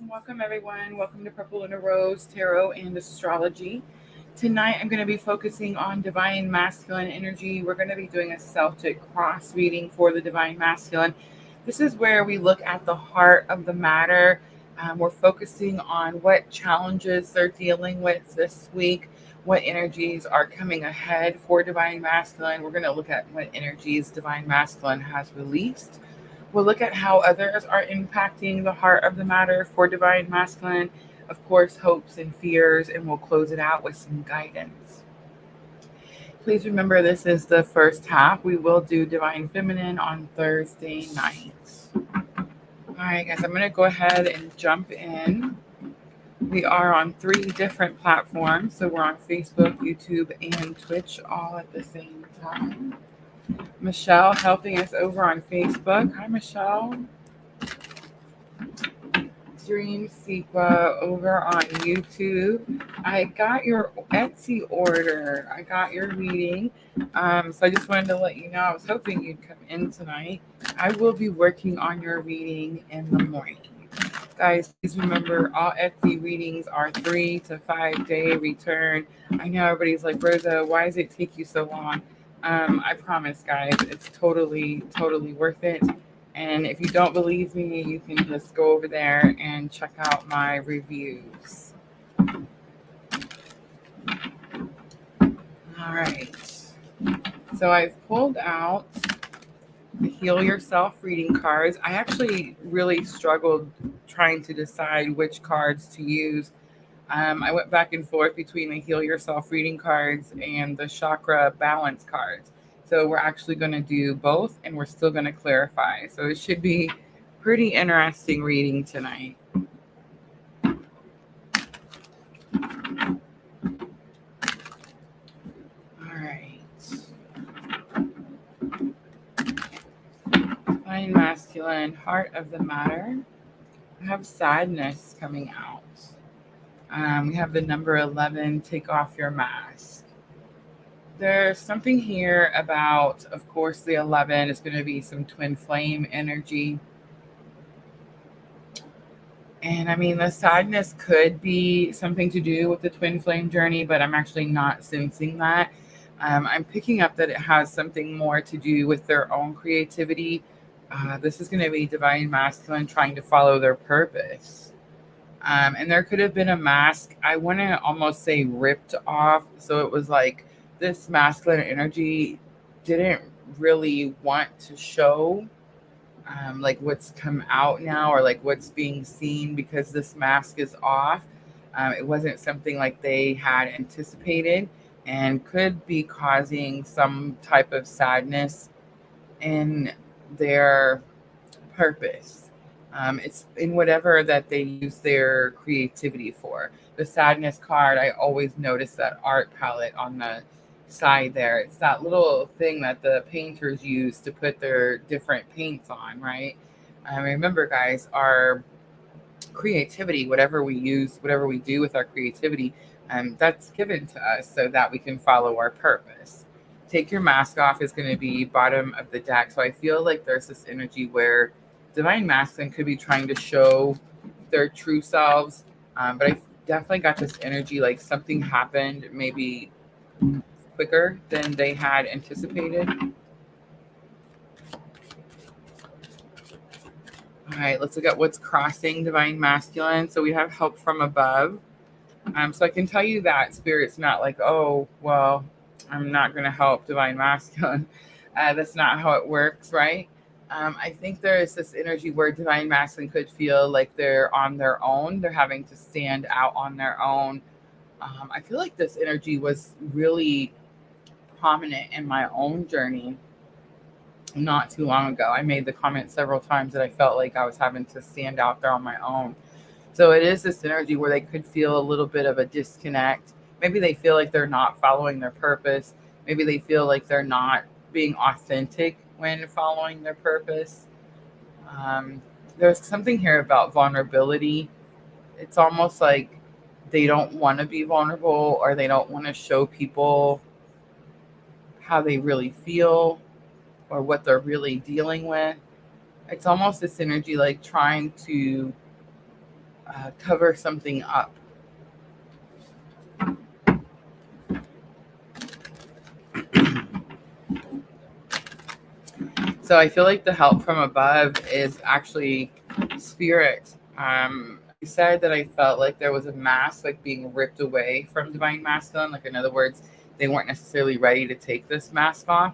Welcome, everyone. Welcome to Purple Lunar Rose Tarot and Astrology. Tonight, I'm going to be focusing on Divine Masculine energy. We're going to be doing a Celtic cross reading for the Divine Masculine. This is where we look at the heart of the matter. We're focusing on what challenges they're dealing with this week, what energies are coming ahead for Divine Masculine. We're going to look at what energies Divine Masculine has released. We'll look at how others are impacting the heart of the matter for Divine Masculine, of course, hopes and fears, and we'll close it out with some guidance. Please remember this is the first half. We will do Divine Feminine on Thursday nights. All right, guys, I'm going to go ahead and jump in. We are on 3 different platforms. So we're on Facebook, YouTube, and Twitch all at the same time. Michelle helping us over on Facebook. Hi, Michelle. Dream Sequa over on YouTube. I got your Etsy order. I got your reading. So I just wanted to let you know I was hoping you'd come in tonight. I will be working on your reading in the morning. Guys, please remember all Etsy readings are 3 to 5 day return. I know everybody's like, Rosa, why does it take you so long? I promise, guys, it's totally worth it. And if you don't believe me, you can just go over there and check out my reviews. All right. So I've pulled out the Heal Yourself reading cards. I actually really struggled trying to decide which cards to use. I went back and forth between the Heal Yourself reading cards and the Chakra Balance cards. So we're actually going to do both, and we're still going to clarify. So it should be pretty interesting reading tonight. All right. Divine Masculine, heart of the matter. I have sadness coming out. We have the number 11, take off your mask. There's something here about, of course, the 11 is going to be some twin flame energy. And I mean, the sadness could be something to do with the twin flame journey, but I'm actually not sensing that. I'm picking up that it has something more to do with their own creativity. This is going to be Divine Masculine trying to follow their purpose. And there could have been a mask, I want to almost say ripped off. So it was like this masculine energy didn't really want to show like what's come out now or like what's being seen because this mask is off. It wasn't something like they had anticipated and could be causing some type of sadness in their purpose. It's in whatever that they use their creativity for. The sadness card, I always notice that art palette on the side there. It's that little thing that the painters use to put their different paints on, right? Remember, guys, our creativity, whatever we use, whatever we do with our creativity, that's given to us so that we can follow our purpose. Take your mask off is going to be bottom of the deck. So I feel like there's this energy where Divine Masculine could be trying to show their true selves, but I definitely got this energy like something happened maybe quicker than they had anticipated. All right, let's look at what's crossing Divine Masculine. So we have help from above. So I can tell you that Spirit's not like, oh, well, I'm not going to help Divine Masculine. That's not how it works, right? I think there is this energy where Divine Masculine could feel like they're on their own. They're having to stand out on their own. I feel like this energy was really prominent in my own journey not too long ago. I made the comment several times that I felt like I was having to stand out there on my own. So it is this energy where they could feel a little bit of a disconnect. Maybe they feel like they're not following their purpose. Maybe they feel like they're not being authentic when following their purpose. There's something here about vulnerability. It's almost like they don't want to be vulnerable or they don't want to show people how they really feel or what they're really dealing with. It's almost this energy like trying to cover something up. So I feel like the help from above is actually spirit. I said that I felt like there was a mask like being ripped away from divine masculine. Like, in other words, they weren't necessarily ready to take this mask off.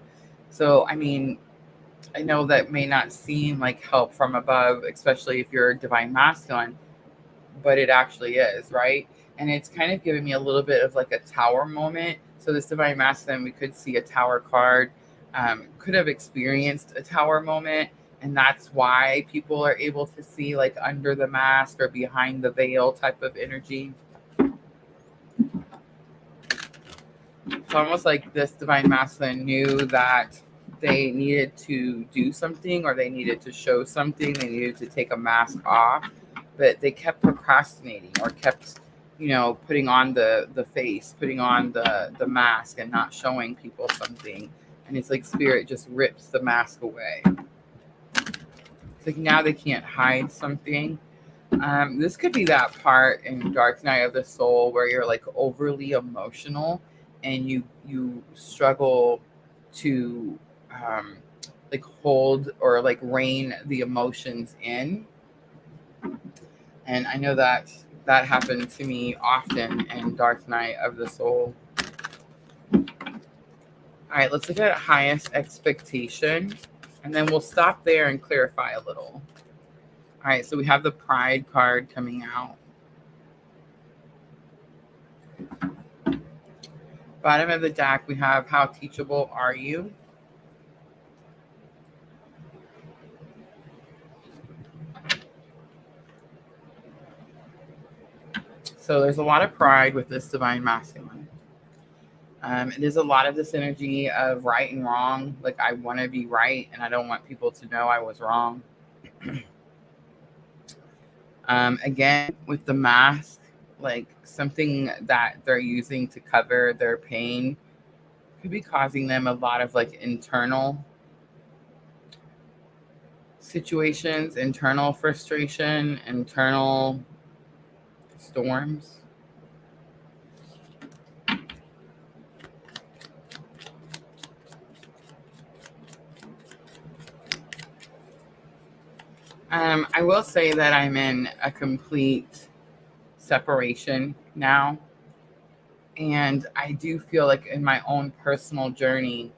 So, I mean, I know that may not seem like help from above, especially if you're divine masculine, but it actually is, right? And it's kind of giving me a little bit of like a tower moment. So this divine masculine, we could see a tower card, could have experienced a tower moment, and that's why people are able to see like under the mask or behind the veil type of energy. It's almost like this divine masculine knew that they needed to do something, or they needed to show something, they needed to take a mask off, but they kept procrastinating, or kept, putting on the face, putting on the mask, and not showing people something. And it's like spirit just rips the mask away. It's like now they can't hide something. This could be that part in Dark Night of the Soul where you're like overly emotional, and you struggle to like hold or like rein the emotions in. And I know that happened to me often in Dark Night of the Soul. All right, let's look at highest expectation, and then we'll stop there and clarify a little. All right, so we have the Pride card coming out. Bottom of the deck, we have How Teachable Are You? So there's a lot of pride with this divine masculine. It is a lot of this energy of right and wrong. Like, I want to be right, and I don't want people to know I was wrong. Again, with the mask, like something that they're using to cover their pain could be causing them a lot of like internal situations, internal frustration, internal storms. I will say that I'm in a complete separation now. And I do feel like in my own personal journey,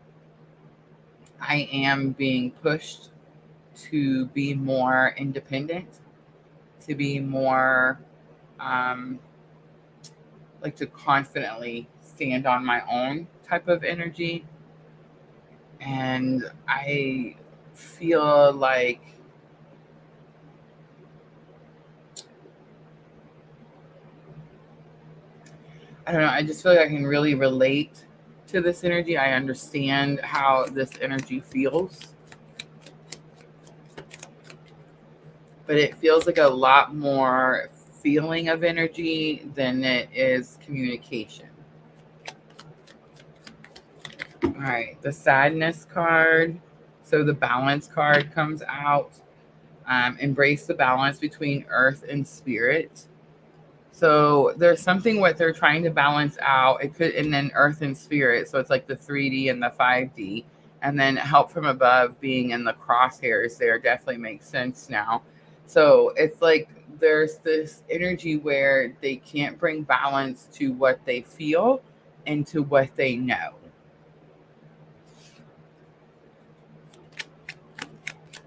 I am being pushed to be more independent, to be more, like to confidently stand on my own type of energy. And I feel like I don't know, I just feel like I can really relate to this energy. I understand how this energy feels. But it feels like a lot more feeling of energy than it is communication. All right, the Sadness card. So the Balance card comes out. Embrace the balance between earth and spirit. So there's something what they're trying to balance out. It could, and then earth and spirit. So it's like the 3D and the 5D. And then help from above being in the crosshairs there definitely makes sense now. So it's like there's this energy where they can't bring balance to what they feel and to what they know.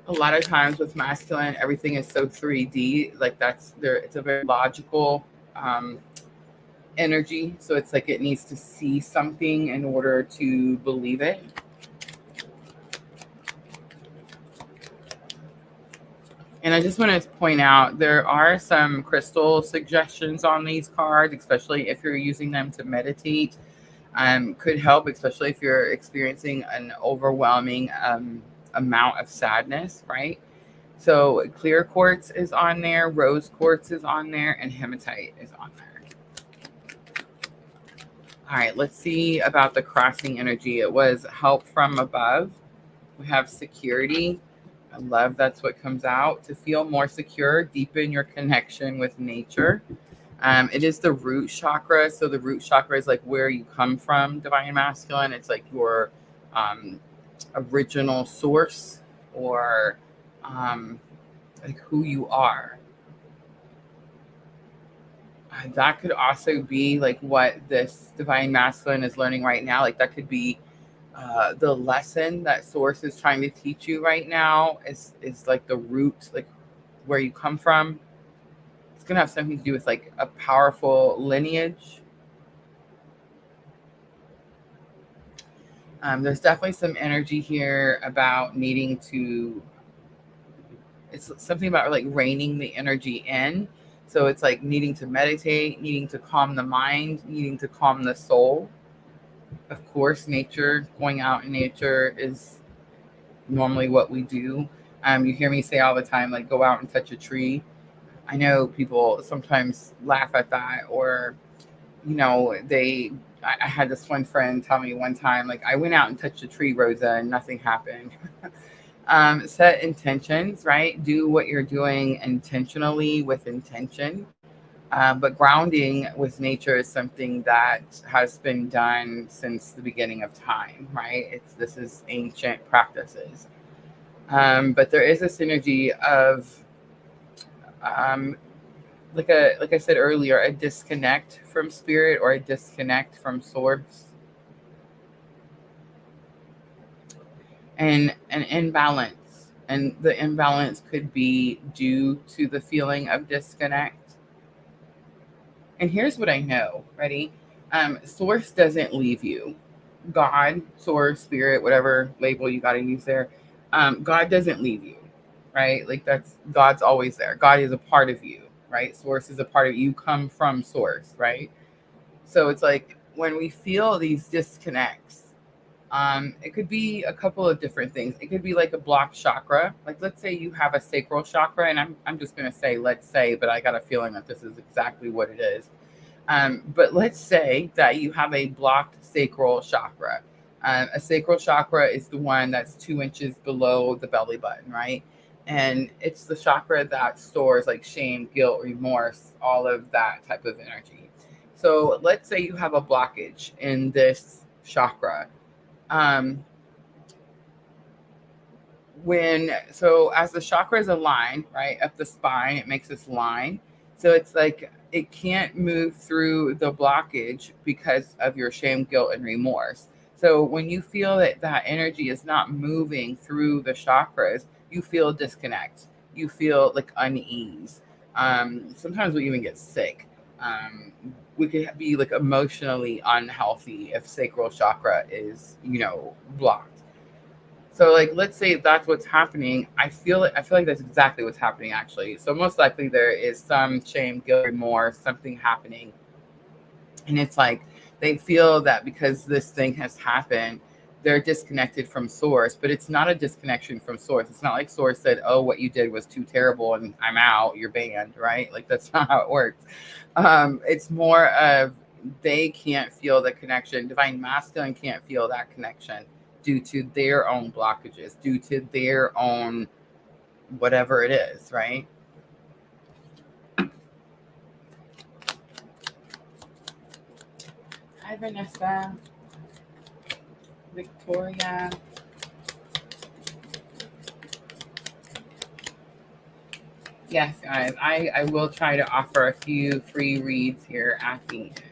A lot of times with masculine, everything is so 3D. Like that's there. It's a very logical energy. So it's like it needs to see something in order to believe it. And I just want to point out there are some crystal suggestions on these cards, especially if you're using them to meditate. Could help, especially if you're experiencing an overwhelming amount of sadness, right? So clear quartz is on there, rose quartz is on there, and hematite is on there. All right, let's see about the crossing energy. It was help from above. We have security. I love that's what comes out. To feel more secure, deepen your connection with nature. It is the root chakra. So the root chakra is like where you come from, divine masculine. It's like your um, original source, or like who you are. That could also be like what this divine masculine is learning right now. Like that could be the lesson that source is trying to teach you right now is like the root, like where you come from. It's gonna have something to do with like a powerful lineage. There's definitely some energy here about needing to, it's something about like reining the energy in. So it's like needing to meditate, needing to calm the mind, needing to calm the soul. Of course, nature, going out in nature is normally what we do. You hear me say all the time, like go out and touch a tree. I know people sometimes laugh at that, or, I had this one friend tell me one time, like, I went out and touched a tree, Rosa, and nothing happened. Set intentions, right? Do what you're doing intentionally with intention. But grounding with nature is something that has been done since the beginning of time, right? This is ancient practices. But there is a synergy of, um, like I said earlier, a disconnect from spirit or a disconnect from source, and an imbalance. And the imbalance could be due to the feeling of disconnect. And here's what I know. Ready? Source doesn't leave you. God, source, spirit, whatever label you got to use there. God doesn't leave you, right? Like God's always there. God is a part of you, right? Source is a part of you. You come from source, right? So it's like when we feel these disconnects, it could be a couple of different things. It could be like a blocked chakra. Like let's say you have a sacral chakra, and I'm just gonna say let's say, but I got a feeling that this is exactly what it is. But let's say that you have a blocked sacral chakra. A sacral chakra is the one that's 2 inches below the belly button, right? And it's the chakra that stores like shame, guilt, remorse, all of that type of energy. So let's say you have a blockage in this chakra. Um, as the chakras align right up the spine, it makes this line. So it's like it can't move through the blockage because of your shame, guilt, and remorse. So when you feel that that energy is not moving through the chakras, you feel disconnect. You feel like unease. Sometimes we even get sick. We could be like emotionally unhealthy if sacral chakra is, blocked. So like let's say that's what's happening. I feel like that's exactly what's happening actually. So most likely there is some shame, guilt, remorse, something happening. And it's like they feel that because this thing has happened, they're disconnected from source, but it's not a disconnection from source. It's not like source said, "Oh, what you did was too terrible and I'm out, you're banned," right? Like that's not how it works. It's more of they can't feel the connection. Divine masculine can't feel that connection due to their own blockages, due to their own whatever it is, right? Hi, Vanessa, Victoria. Yes, guys, I will try to offer a few free reads here at the end.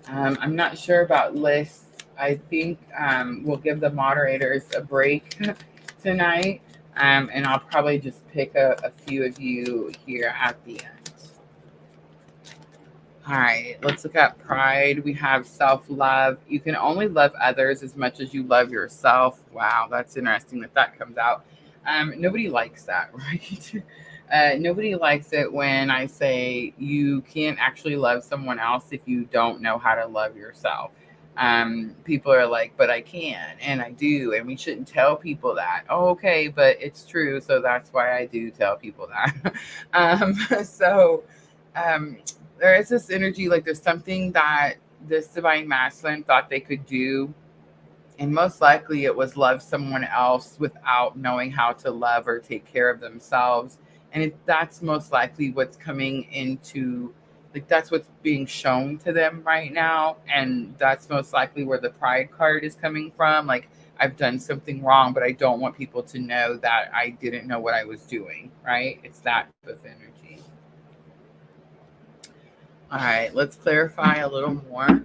I'm not sure about lists. I think we'll give the moderators a break tonight, and I'll probably just pick a few of you here at the end. All right, let's look at pride. We have self-love. You can only love others as much as you love yourself. Wow, that's interesting that comes out. Nobody likes that, right? Nobody likes it when I say you can't actually love someone else if you don't know how to love yourself. People are like, but I can and I do, and we shouldn't tell people that. Oh, okay, but it's true, so that's why I do tell people that. So there is this energy, like there's something that this divine masculine thought they could do And most likely it was love someone else without knowing how to love or take care of themselves. And that's most likely what's coming into, like, that's what's being shown to them right now. And that's most likely where the pride card is coming from. Like, I've done something wrong, but I don't want people to know that I didn't know what I was doing, right? It's that type of energy. All right, let's clarify a little more.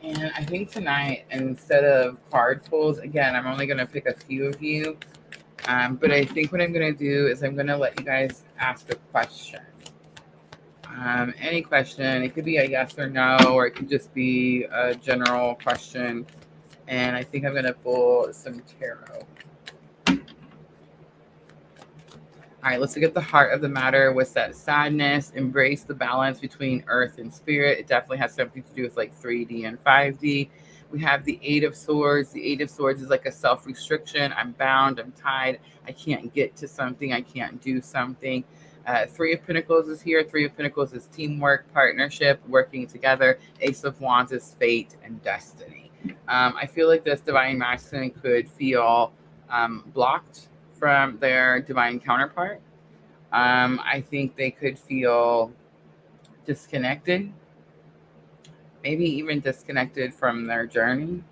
And I think tonight, instead of card pulls, again, I'm only going to pick a few of you. But I think what I'm going to do is I'm going to let you guys ask a question. Any question. It could be a yes or no, or it could just be a general question. And I think I'm going to pull some tarot. All right, let's look at the heart of the matter. What's that sadness? Embrace the balance between earth and spirit. It definitely has something to do with like 3D and 5D. We have the Eight of Swords. The Eight of Swords is like a self-restriction. I'm bound. I'm tied. I can't get to something. I can't do something. Three of Pentacles is here. Three of Pentacles is teamwork, partnership, working together. Ace of Wands is fate and destiny. I feel like this divine masculine could feel blocked from their divine counterpart. I think they could feel disconnected, maybe even disconnected from their journey.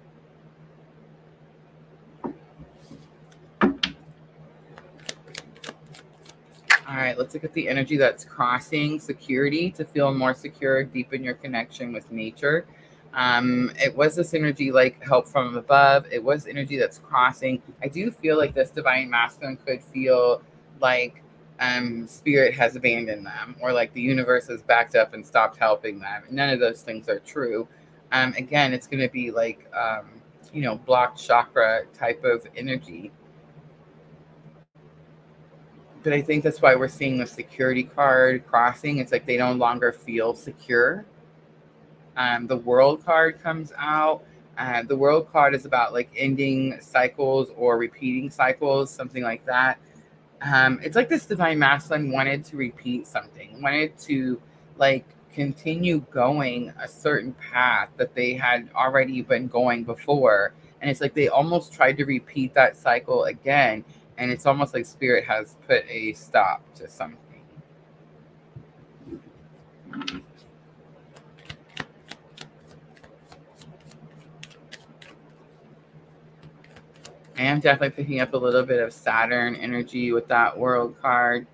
All right, let's look at the energy that's crossing. Security, to feel more secure, deepen your connection with nature. It was this energy like help from above. It was energy that's crossing. I do feel like this divine masculine could feel like spirit has abandoned them, or like the universe has backed up and stopped helping them. None of those things are true. Again, it's going to be like, blocked chakra type of energy. But I think that's why we're seeing the security card crossing. It's like they no longer feel secure. The world card comes out. The world card is about like ending cycles or repeating cycles, something like that. It's like this divine masculine wanted to repeat something, wanted to like continue going a certain path that they had already been going before. And it's like they almost tried to repeat that cycle again. And it's almost like spirit has put a stop to something. I am definitely picking up a little bit of Saturn energy with that world card.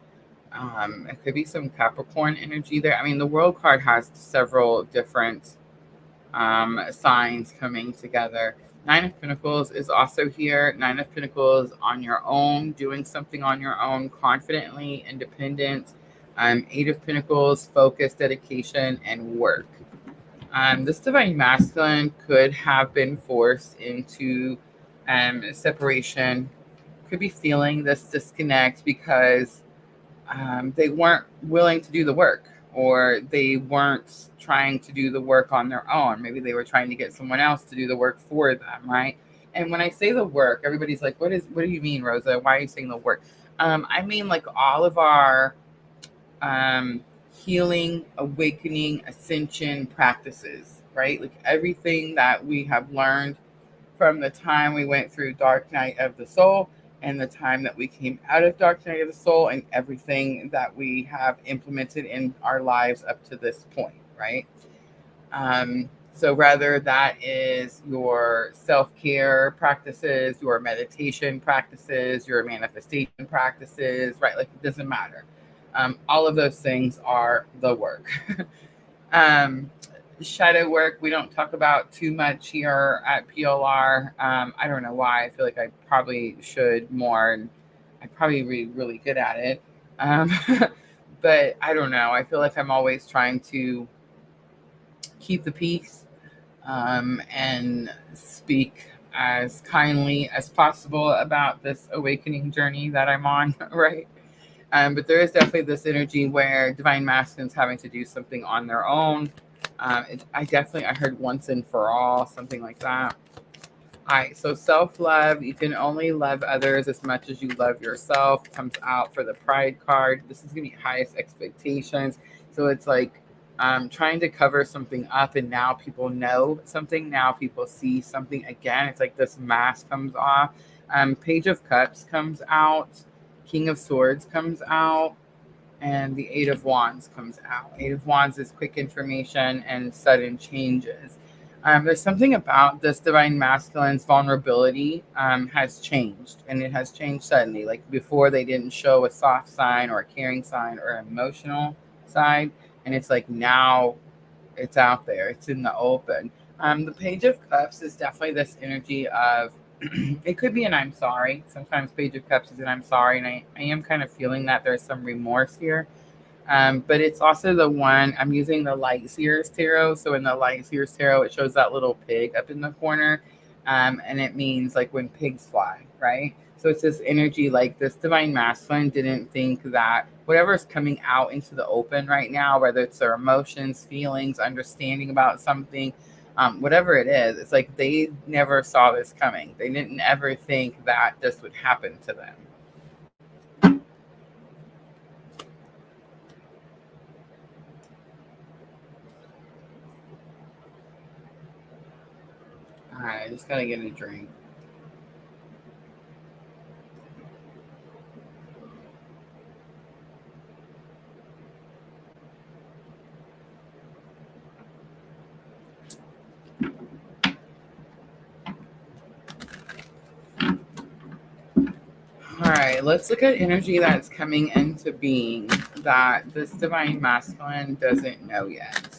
It could be some Capricorn energy there. I mean, the world card has several different signs coming together. Nine of Pentacles is also here. Nine of Pentacles on your own, doing something on your own, confidently, independent. Eight of Pentacles, focus, dedication, and work. This divine masculine could have been forced into separation, could be feeling this disconnect because they weren't willing to do the work, or they weren't trying to do the work on their own. Maybe they were trying to get someone else to do the work for them, right? And when I say the work, everybody's like, what do you mean, Rosa? Why are you saying the work? I mean like all of our healing, awakening, ascension practices, right? Like everything that we have learned from the time we went through Dark Night of the Soul and the time that we came out of Dark Night of the Soul, and everything that we have implemented in our lives up to this point, right? So rather that is your self-care practices, your meditation practices, your manifestation practices, right? Like it doesn't matter. All of those things are the work. Shadow work we don't talk about too much here at PLR. I don't know why. I feel like I probably should more, and I probably be really good at it. But I don't know. I feel like I'm always trying to keep the peace and speak as kindly as possible about this awakening journey that I'm on, right? But there is definitely this energy where divine masculines having to do something on their own. I heard once and for all, something like that. All right, so self-love, you can only love others as much as you love yourself, comes out for the pride card. This is going to be highest expectations. So it's like trying to cover something up, and now people know something. Now people see something again. It's like this mask comes off. Page of Cups comes out. King of Swords comes out. And the Eight of Wands comes out. Eight of Wands is quick information and sudden changes. There's something about this divine masculine's vulnerability has changed, and it has changed suddenly. Like before, they didn't show a soft sign or a caring sign or an emotional side, and it's like now it's out there. It's in the open. The Page of Cups is definitely this energy of it could be an I'm sorry. Sometimes Page of Cups is an I'm sorry, and I am kind of feeling that there's some remorse here. But it's also the one I'm using the Light Seers Tarot. So in the Light Seers Tarot, it shows that little pig up in the corner. And it means like when pigs fly, right? So it's this energy like this divine masculine didn't think that whatever's coming out into the open right now, whether it's their emotions, feelings, understanding about something, whatever it is, it's like they never saw this coming. They didn't ever think that this would happen to them. All right, I just gotta get a drink. All right, let's look at energy that's coming into being that this divine masculine doesn't know yet.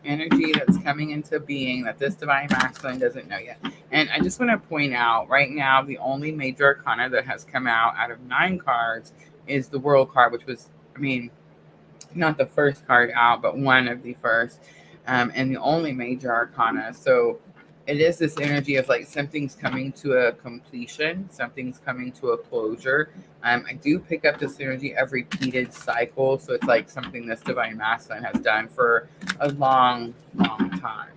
Energy that's coming into being that this divine masculine doesn't know yet. And I just want to point out right now, the only major arcana that has come out of 9 cards is the World card, which was, I mean, not the first card out, but one of the first, and the only major arcana. So it is this energy of like something's coming to a completion, something's coming to a closure. I do pick up this energy of repeated cycle. So it's like something this divine masculine has done for a long, long time.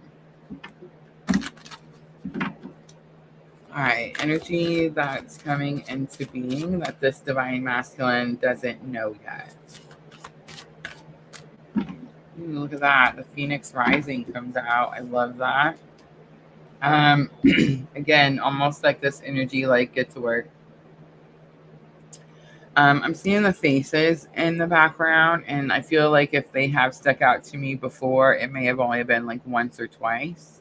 All right, energy that's coming into being that this divine masculine doesn't know yet. Look at that. The Phoenix Rising comes out. I love that. Again, almost like this energy, like get to work. I'm seeing the faces in the background, and I feel like if they have stuck out to me before, it may have only been like once or twice.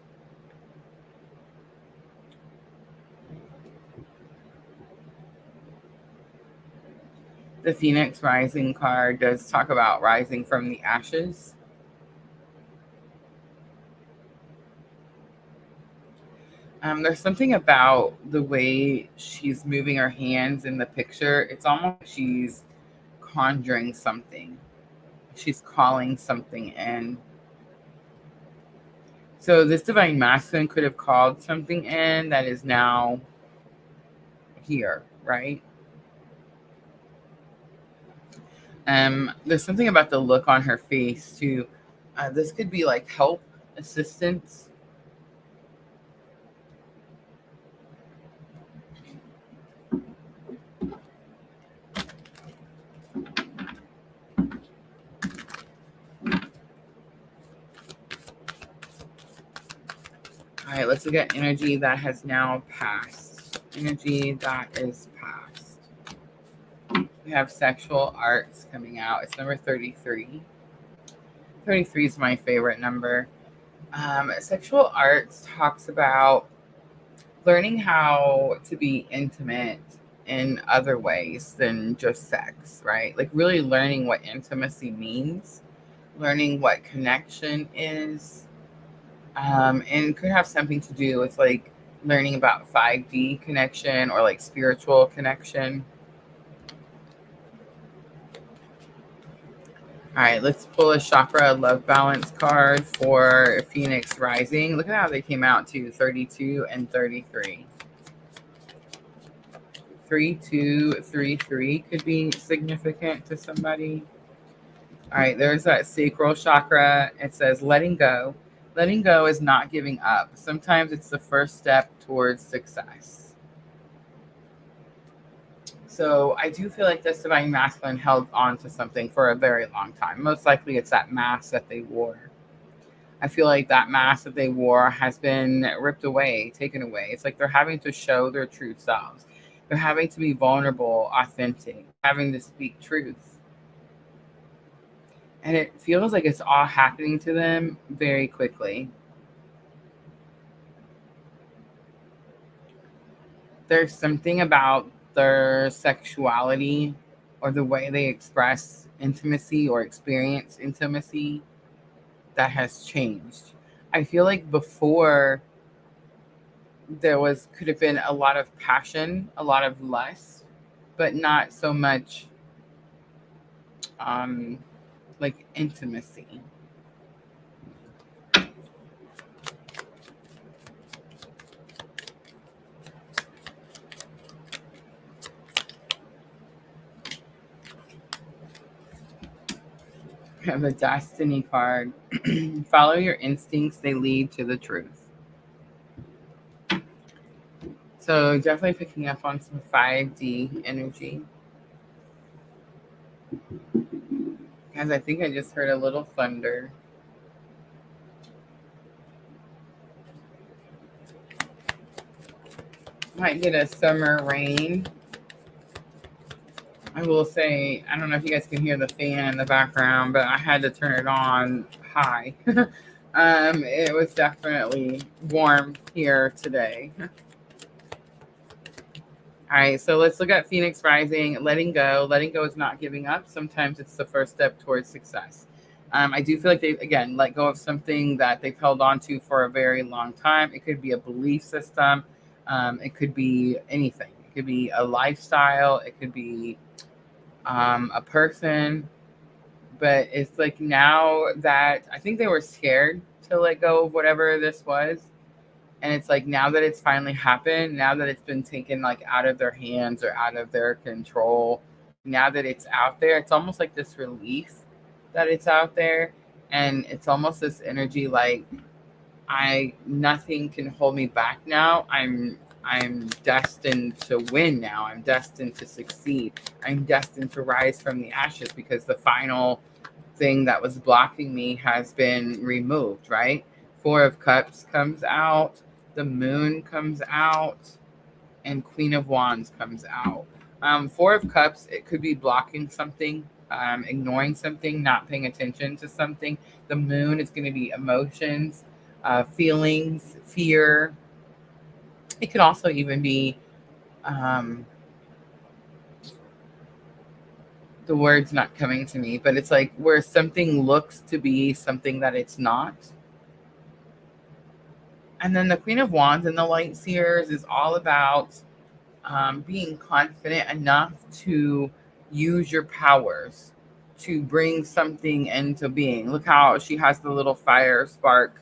The Phoenix Rising card does talk about rising from the ashes. There's something about the way she's moving her hands in the picture. It's almost like she's conjuring something. She's calling something in. So this divine masculine could have called something in that is now here, right? There's something about the look on her face too. This could be like help, assistance. All right, let's look at energy that has now passed. Energy that is past. We have sexual arts coming out. It's number 33. 33 is my favorite number. Sexual arts talks about learning how to be intimate in other ways than just sex, right? Like really learning what intimacy means, learning what connection is, and could have something to do with like learning about 5D connection or like spiritual connection. All right, let's pull a chakra love balance card for Phoenix Rising. Look at how they came out to 32 and 33. 3233 could be significant to somebody. All right, there's that sacral chakra. It says letting go. Letting go is not giving up. Sometimes it's the first step towards success. So I do feel like this divine masculine held on to something for a very long time. Most likely it's that mask that they wore. I feel like that mask that they wore has been ripped away, taken away. It's like they're having to show their true selves. They're having to be vulnerable, authentic, having to speak truth. And it feels like it's all happening to them very quickly. There's something about their sexuality or the way they express intimacy or experience intimacy that has changed. I feel like before there was could have been a lot of passion, a lot of lust, but not so much um like intimacy. I have a destiny card. Follow your instincts, they lead to the truth. So definitely picking up on some 5D energy. Guys, I think I just heard a little thunder. Might get a summer rain. I will say, I don't know if you guys can hear the fan in the background, but I had to turn it on high. It was definitely warm here today. All right, so let's look at Phoenix Rising, letting go. Letting go is not giving up. Sometimes it's the first step towards success. I do feel like they, again, let go of something that they've held on to for a very long time. It could be a belief system. It could be anything. It could be a lifestyle. It could be a person. But it's like now that I think they were scared to let go of whatever this was. And it's like now that it's finally happened, now that it's been taken like out of their hands or out of their control, now that it's out there, it's almost like this relief that it's out there. And it's almost this energy like I nothing can hold me back now. I'm destined to win now. I'm destined to succeed. I'm destined to rise from the ashes because the final thing that was blocking me has been removed, right? Four of Cups comes out, the Moon comes out, and Queen of Wands comes out. Four of Cups, it could be blocking something, ignoring something, not paying attention to something. The Moon is going to be emotions, feelings, fear. It could also even be the word's not coming to me, but it's like where something looks to be something that it's not. And then the Queen of Wands and the Light Seers is all about being confident enough to use your powers to bring something into being. Look how she has the little fire spark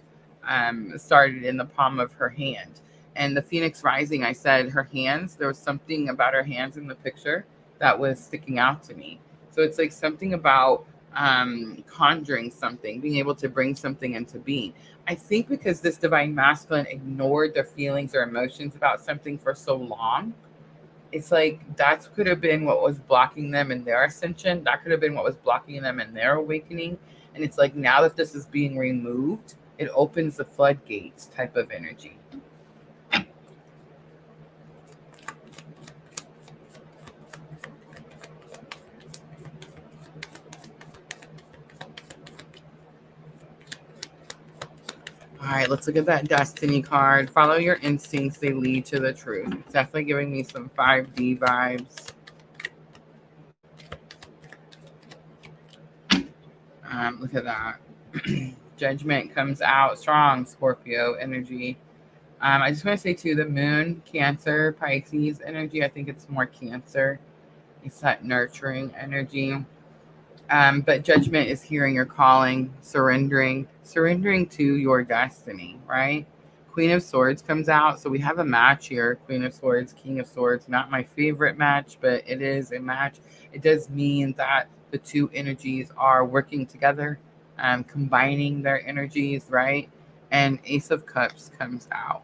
started in the palm of her hand. And the Phoenix Rising, I said her hands, there was something about her hands in the picture that was sticking out to me. So it's like something about conjuring something, being able to bring something into being. I think because this divine masculine ignored their feelings or emotions about something for so long, it's like that could have been what was blocking them in their ascension. That could have been what was blocking them in their awakening. And it's like now that this is being removed, it opens the floodgates type of energy. All right, let's look at that destiny card. Follow your instincts, they lead to the truth. It's definitely giving me some 5D vibes. Look at that. Judgment comes out strong, Scorpio energy. I just want to say too, the Moon, Cancer, Pisces energy. I think it's more Cancer. It's that nurturing energy. But judgment is hearing your calling, surrendering to your destiny, right? Queen of Swords comes out. So we have a match here. Queen of Swords, King of Swords. Not my favorite match, but it is a match. It does mean that the two energies are working together, combining their energies, right? and Ace of Cups comes out.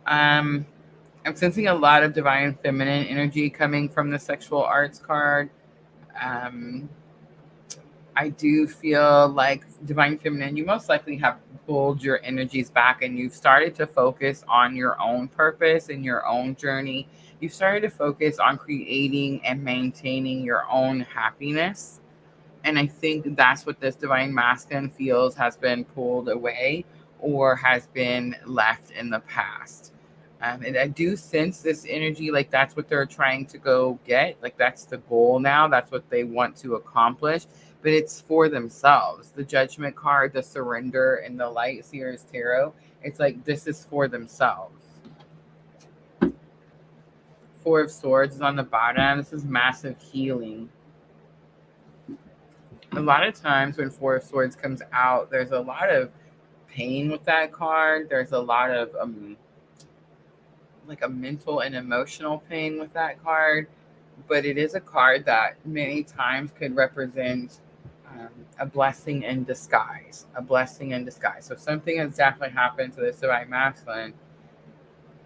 I'm sensing a lot of divine feminine energy coming from the sexual arts card. Um, I do feel like divine feminine, you most likely have pulled your energies back and you've started to focus on your own purpose and your own journey. You've started to focus on creating and maintaining your own happiness. And I think that's what this divine masculine feels has been pulled away or has been left in the past. And I do sense this energy like that's what they're trying to go get. Like that's the goal now. That's what they want to accomplish. But it's for themselves. The Judgment card, the Surrender, and the Light Seers Tarot. It's like this is for themselves. Four of Swords is on the bottom. This is massive healing. A lot of times when Four of Swords comes out, there's a lot of pain with that card. There's a lot of like a mental and emotional pain with that card. But it is a card that many times could represent a blessing in disguise. A blessing in disguise. So something has definitely happened to this divine masculine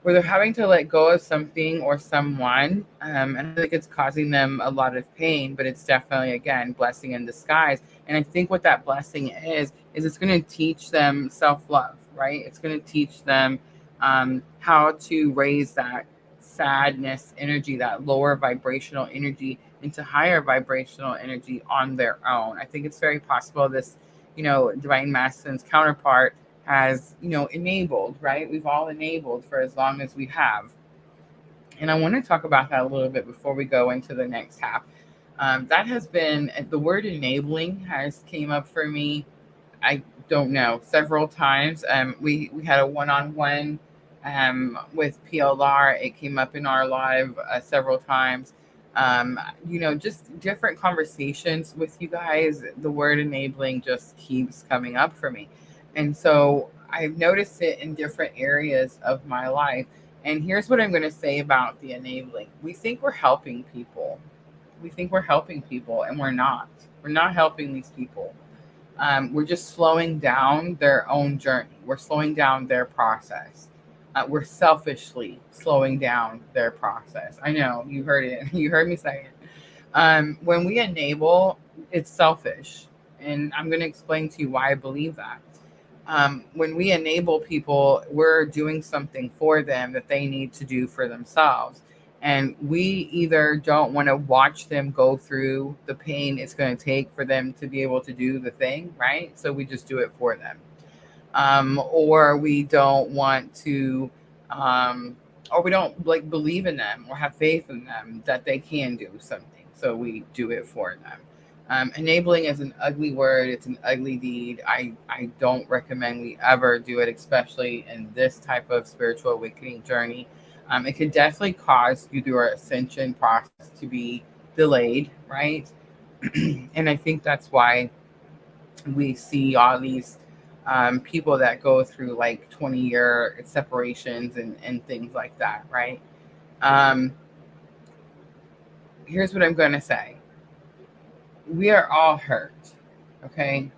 where they're having to let go of something or someone. And I think it's causing them a lot of pain, but it's definitely, again, blessing in disguise. And I think what that blessing is it's going to teach them self-love, right? It's going to teach them how to raise that sadness energy, that lower vibrational energy into higher vibrational energy on their own. I think it's very possible this, divine masculine's counterpart has, enabled, right? We've all enabled for as long as we have. And I want to talk about that a little bit before we go into the next half. That has been, the word enabling has came up for me, I don't know, several times. We had a one-on-one with PLR. It came up in our live several times. Just different conversations with you guys. The word enabling just keeps coming up for me. And so I've noticed it in different areas of my life. And here's what I'm going to say about the enabling. We think we're helping people. And we're not. We're not helping these people. We're just slowing down their own journey. We're slowing down their process. We're selfishly slowing down their process. I know, you heard it. You heard me say it. When we enable, it's selfish. And I'm going to explain to you why I believe that. When we enable people, we're doing something for them that they need to do for themselves. And we either don't want to watch them go through the pain it's going to take for them to be able to do the thing, right? So we just do it for them. Or we don't want to, or we don't believe in them or have faith in them that they can do something. So we do it for them. Enabling is an ugly word. It's an ugly deed. I don't recommend we ever do it, especially in this type of spiritual awakening journey. It could definitely cause your ascension process to be delayed, right? And I think that's why we see all these people that go through like 20-year separations and things like that, right? Here's what I'm going to say. We are all hurt, okay?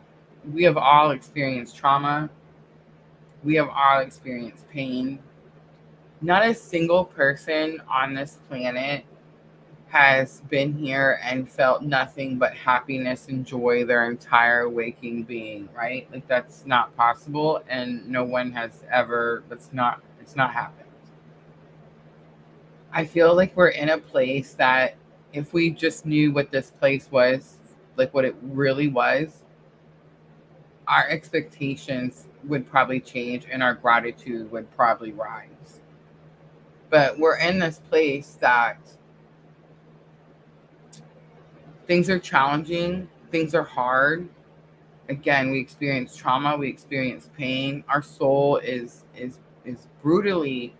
We have all experienced trauma. We have all experienced pain. Not a single person on this planet has been here and felt nothing but happiness and joy their entire waking being, right? Like that's not possible, and no one has ever, it's not happened. I feel like we're in a place that if we just knew what this place was, like what it really was, our expectations would probably change and our gratitude would probably rise. But we're in this place that things are challenging, things are hard. Again, we experience trauma, we experience pain. Our soul is brutally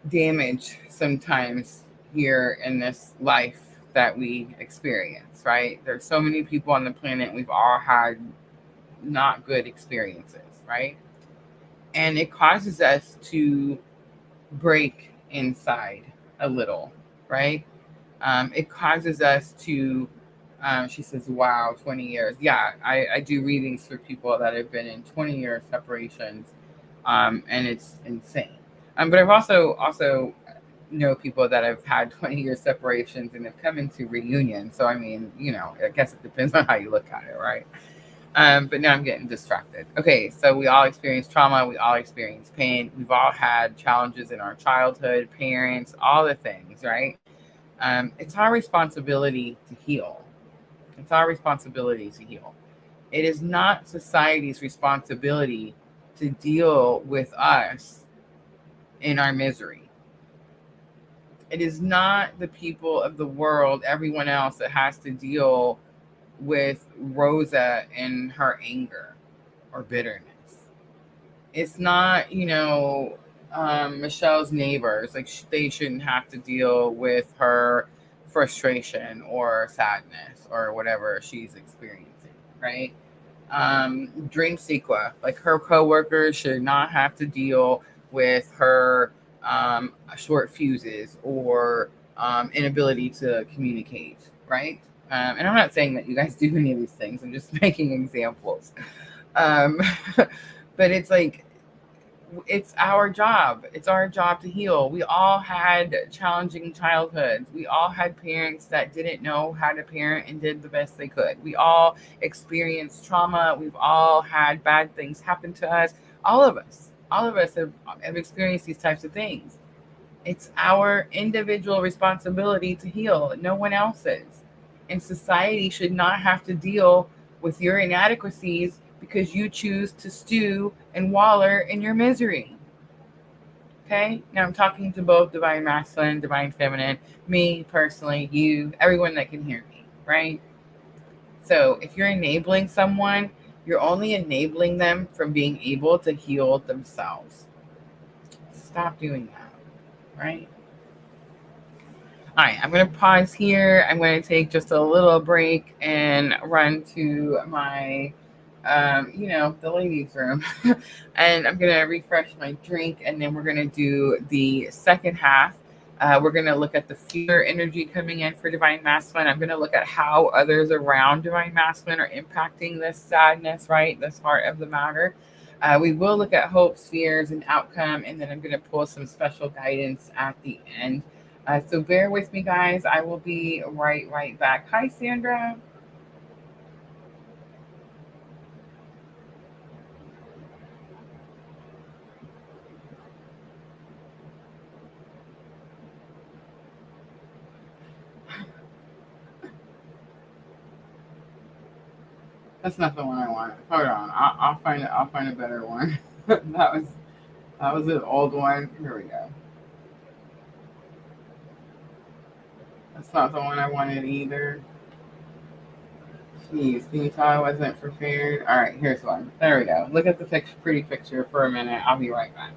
damaged sometimes here in this life that we experience, right? There's so many people on the planet, we've all had not good experiences, right? And it causes us to break inside a little, right? It causes us to She says, wow, 20 years. Yeah, I do readings for people that have been in 20-year separations, and it's insane. But I've also know people that have had 20-year separations and have come into reunion. So, I mean, I guess it depends on how you look at it, right? But now I'm getting distracted. Okay, so we all experience trauma. We all experience pain. We've all had challenges in our childhood, parents, all the things, right? It's our responsibility to heal. It's our responsibility to heal. It is not society's responsibility to deal with us in our misery. It is not the people of the world, everyone else, that has to deal with Rosa and her anger or bitterness. It's not, Michelle's neighbors. Like, they shouldn't have to deal with her frustration or sadness or whatever she's experiencing, right? Dream Sequa, like, her coworkers should not have to deal with her short fuses or inability to communicate, right? And I'm not saying that you guys do any of these things. I'm just making examples. Um, but it's like, it's our job. It's our job to heal. We all had challenging childhoods. We all had parents that didn't know how to parent and did the best they could. We all experienced trauma. We've all had bad things happen to us. All of us have experienced these types of things. It's our individual responsibility to heal, no one else's. And society should not have to deal with your inadequacies because you choose to stew and waller in your misery. Okay? Now I'm talking to both divine masculine, divine feminine, me personally, you, everyone that can hear me, right? So if you're enabling someone, you're only enabling them from being able to heal themselves. Stop doing that, right? All right, I'm going to pause here. I'm going to take just a little break and run to my, the ladies' room. And I'm going to refresh my drink, and then we're going to do the second half. We're going to look at the fear energy coming in for Divine Masculine. I'm going to look at how others around Divine Masculine are impacting this sadness, right? This heart of the matter. We will look at hopes, fears, and outcome, and then I'm going to pull some special guidance at the end. So bear with me, guys. I will be right back. Hi, Sandra. That's not the one I want. Hold on. I'll find it. I'll find a better one. that was an old one. Here we go. That's not the one I wanted either. Jeez, can you tell I wasn't prepared? All right, here's one. There we go. Look at the pretty picture for a minute. I'll be right back.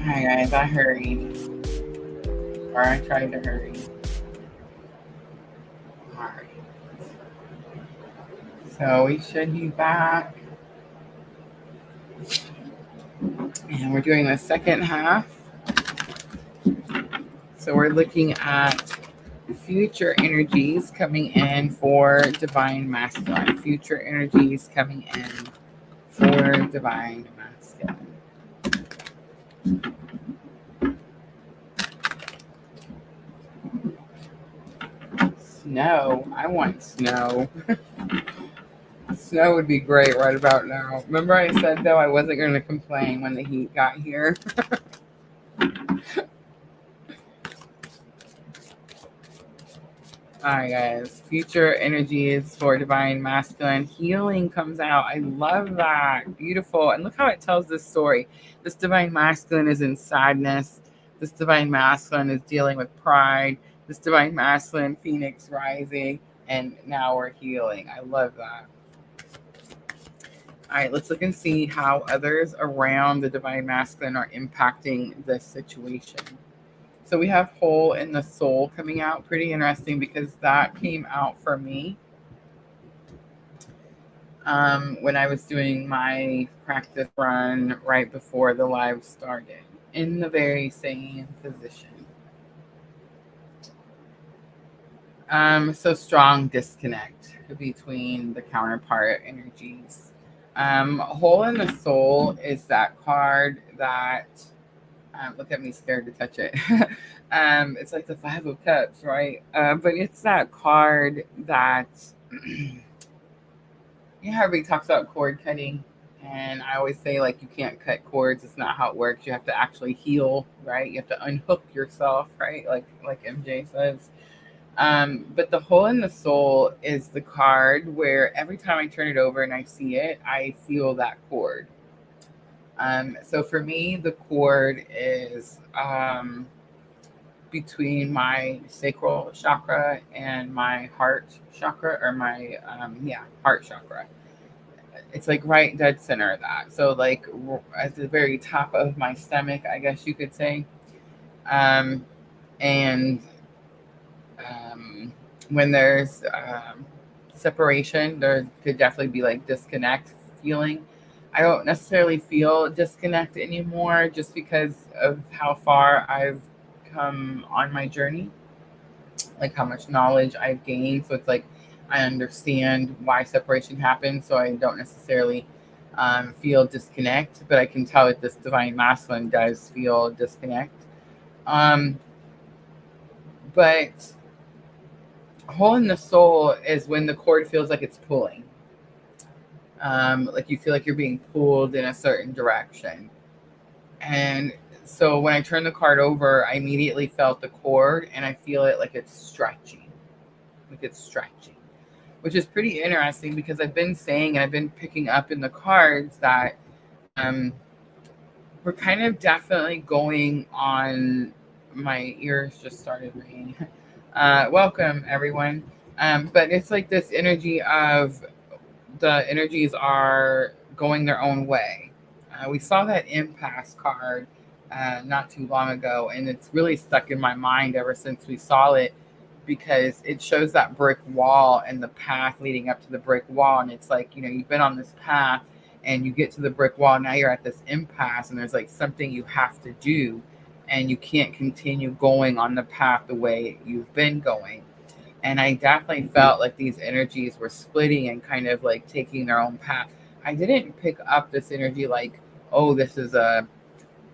Hi guys, I hurried, or I tried to hurry. Alright, so we should be back, and we're doing the second half. So we're looking at future energies coming in for divine masculine. Future energies coming in for divine masculine. Snow. I want snow. Snow would be great right about now. Remember I said, though, I wasn't going to complain when the heat got here? Alright, guys. Future energies for divine masculine. Healing comes out. I love that. Beautiful. And look how it tells this story. This divine masculine is in sadness. This divine masculine is dealing with pride. This divine masculine, Phoenix rising. And now we're healing. I love that. All right, let's look and see how others around the divine masculine are impacting this situation. So we have hole in the soul coming out. Pretty interesting because that came out for me when I was doing my practice run right before the live started, in the very same position. So strong disconnect between the counterpart energies. Hole in the soul is that card that, look at me scared to touch it. It's like the Five of Cups, right? But it's that card that, you know how everybody talks about cord cutting? And I always say, like, you can't cut cords. It's not how it works. You have to actually heal, right? You have to unhook yourself, right? Like MJ says. But the hole in the soul is the card where every time I turn it over and I see it, I feel that cord. So for me, the cord is between my sacral chakra and my heart chakra, or my heart chakra. It's like right dead center of that. So like at the very top of my stomach, I guess you could say. And when there's separation, there could definitely be like disconnect feeling. I don't necessarily feel disconnect anymore just because of how far I've come on my journey, like how much knowledge I've gained. So it's like I understand why separation happens. So I don't necessarily feel disconnect, but I can tell that this divine masculine does feel disconnect. But hole in the soul is when the cord feels like it's pulling. Like you feel like you're being pulled in a certain direction. And so when I turn the card over, I immediately felt the cord and I feel it like it's stretching. Which is pretty interesting because I've been saying and I've been picking up in the cards that we're kind of definitely going on. My ears just started ringing. Welcome, everyone. But it's like this energy of the energies are going their own way. We saw that impasse card not too long ago, and it's really stuck in my mind ever since we saw it because it shows that brick wall and the path leading up to the brick wall. And it's like, you know, you've been on this path and you get to the brick wall. Now you're at this impasse and there's like something you have to do and you can't continue going on the path the way you've been going. And I definitely felt like these energies were splitting and kind of like taking their own path. I didn't pick up this energy like, oh, this is a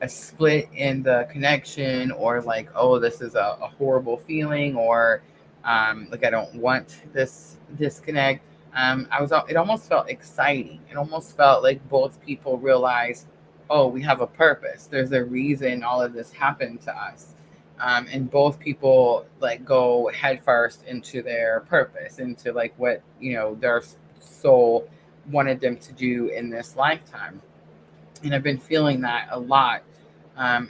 split in the connection, or like, oh, this is a horrible feeling, or like I don't want this disconnect. It almost felt exciting. It almost felt like both people realized, oh, we have a purpose. There's a reason all of this happened to us. And both people like go headfirst into their purpose, into like what, you know, their soul wanted them to do in this lifetime. And I've been feeling that a lot,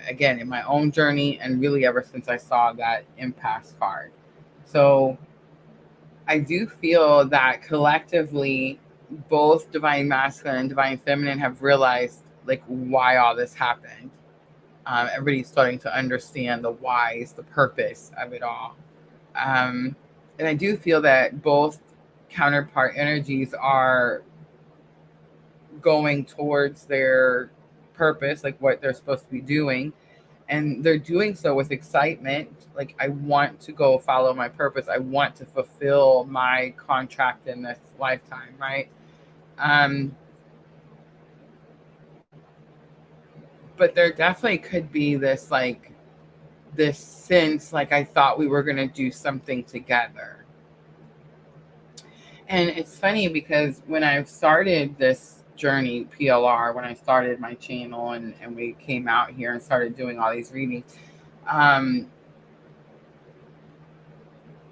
again, in my own journey and really ever since I saw that impasse card. So I do feel that collectively, both divine masculine and divine feminine have realized like why all this happened. Everybody's starting to understand the whys, the purpose of it all. And I do feel that both counterpart energies are going towards their purpose, like what they're supposed to be doing. And they're doing so with excitement. Like, I want to go follow my purpose. I want to fulfill my contract in this lifetime, right? Um, but there definitely could be this, like, this sense, like, I thought we were going to do something together. And it's funny because when I started this journey, PLR, when I started my channel and we came out here and started doing all these readings, um,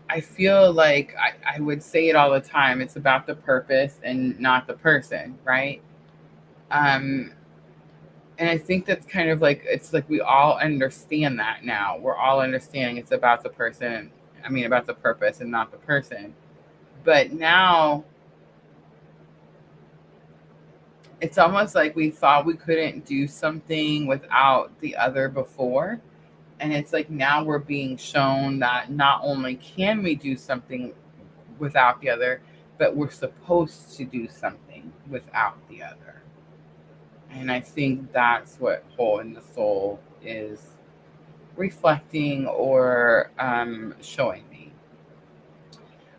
I feel like I would say it all the time. It's about the purpose and not the person, right? Um, and I think that's kind of like, it's like we all understand that now. We're all understanding it's about the person. I mean, about the purpose and not the person. But now it's almost like we thought we couldn't do something without the other before. And it's like now we're being shown that not only can we do something without the other, but we're supposed to do something without the other. And I think that's what Hole in the Soul is reflecting or showing me.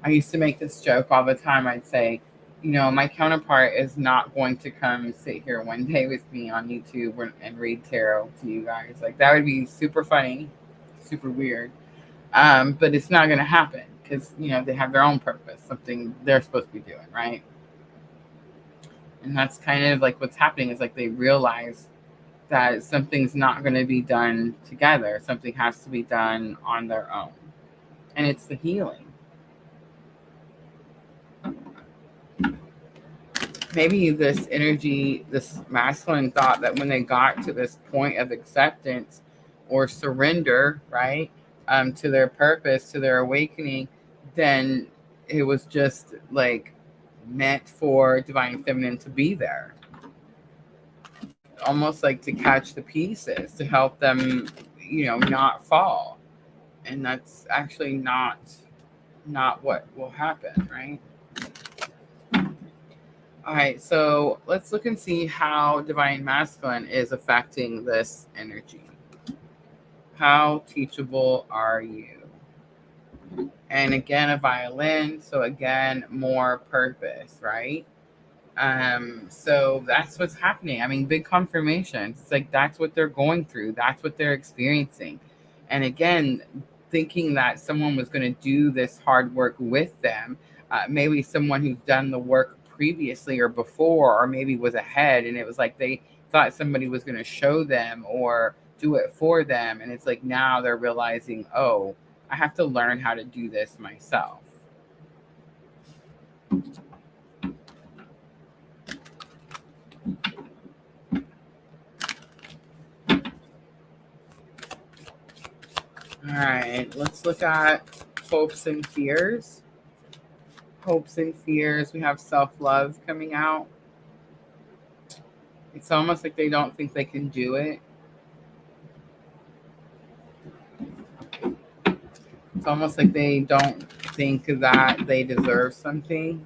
I used to make this joke all the time. I'd say, you know, my counterpart is not going to come sit here one day with me on YouTube and read tarot to you guys. Like, that would be super funny, super weird. But it's not going to happen because, you know, they have their own purpose, something they're supposed to be doing, right? And that's kind of like what's happening is like they realize that something's not going to be done together. Something has to be done on their own. And it's the healing. Maybe this energy, this masculine thought that when they got to this point of acceptance or surrender, right, to their purpose, to their awakening, then it was just like meant for divine feminine to be there, almost like to catch the pieces, to help them, you know, not fall. And that's actually not what will happen, right? All right, so let's look and see how divine masculine is affecting this energy. How teachable are you? And again, a violin. So again, more purpose, right? So that's what's happening. I mean, big confirmation. It's like that's what they're going through. That's what they're experiencing. And again, thinking that someone was going to do this hard work with them, maybe someone who's done the work previously or before, or maybe was ahead, and it was like they thought somebody was going to show them or do it for them. And it's like now they're realizing, oh, I have to learn how to do this myself. All right, let's look at hopes and fears. Hopes and fears. We have self-love coming out. It's almost like they don't think they can do it. It's almost like they don't think that they deserve something.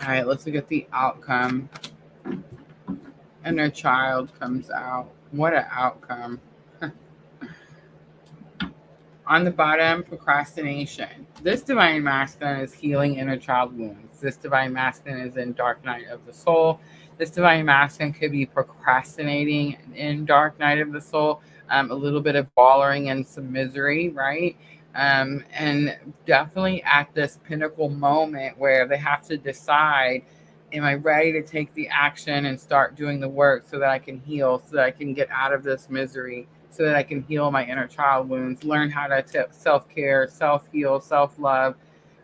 All right, let's look at the outcome. Inner child comes out. What an outcome. On the bottom, procrastination. This divine masculine is healing inner child wounds. This divine masculine is in dark night of the soul. This divine masculine could be procrastinating in dark night of the soul. A little bit of wallowing in some misery, right? And definitely at this pinnacle moment where they have to decide, am I ready to take the action and start doing the work so that I can heal, so that I can get out of this misery, so that I can heal my inner child wounds, learn how to self-care, self-heal, self-love.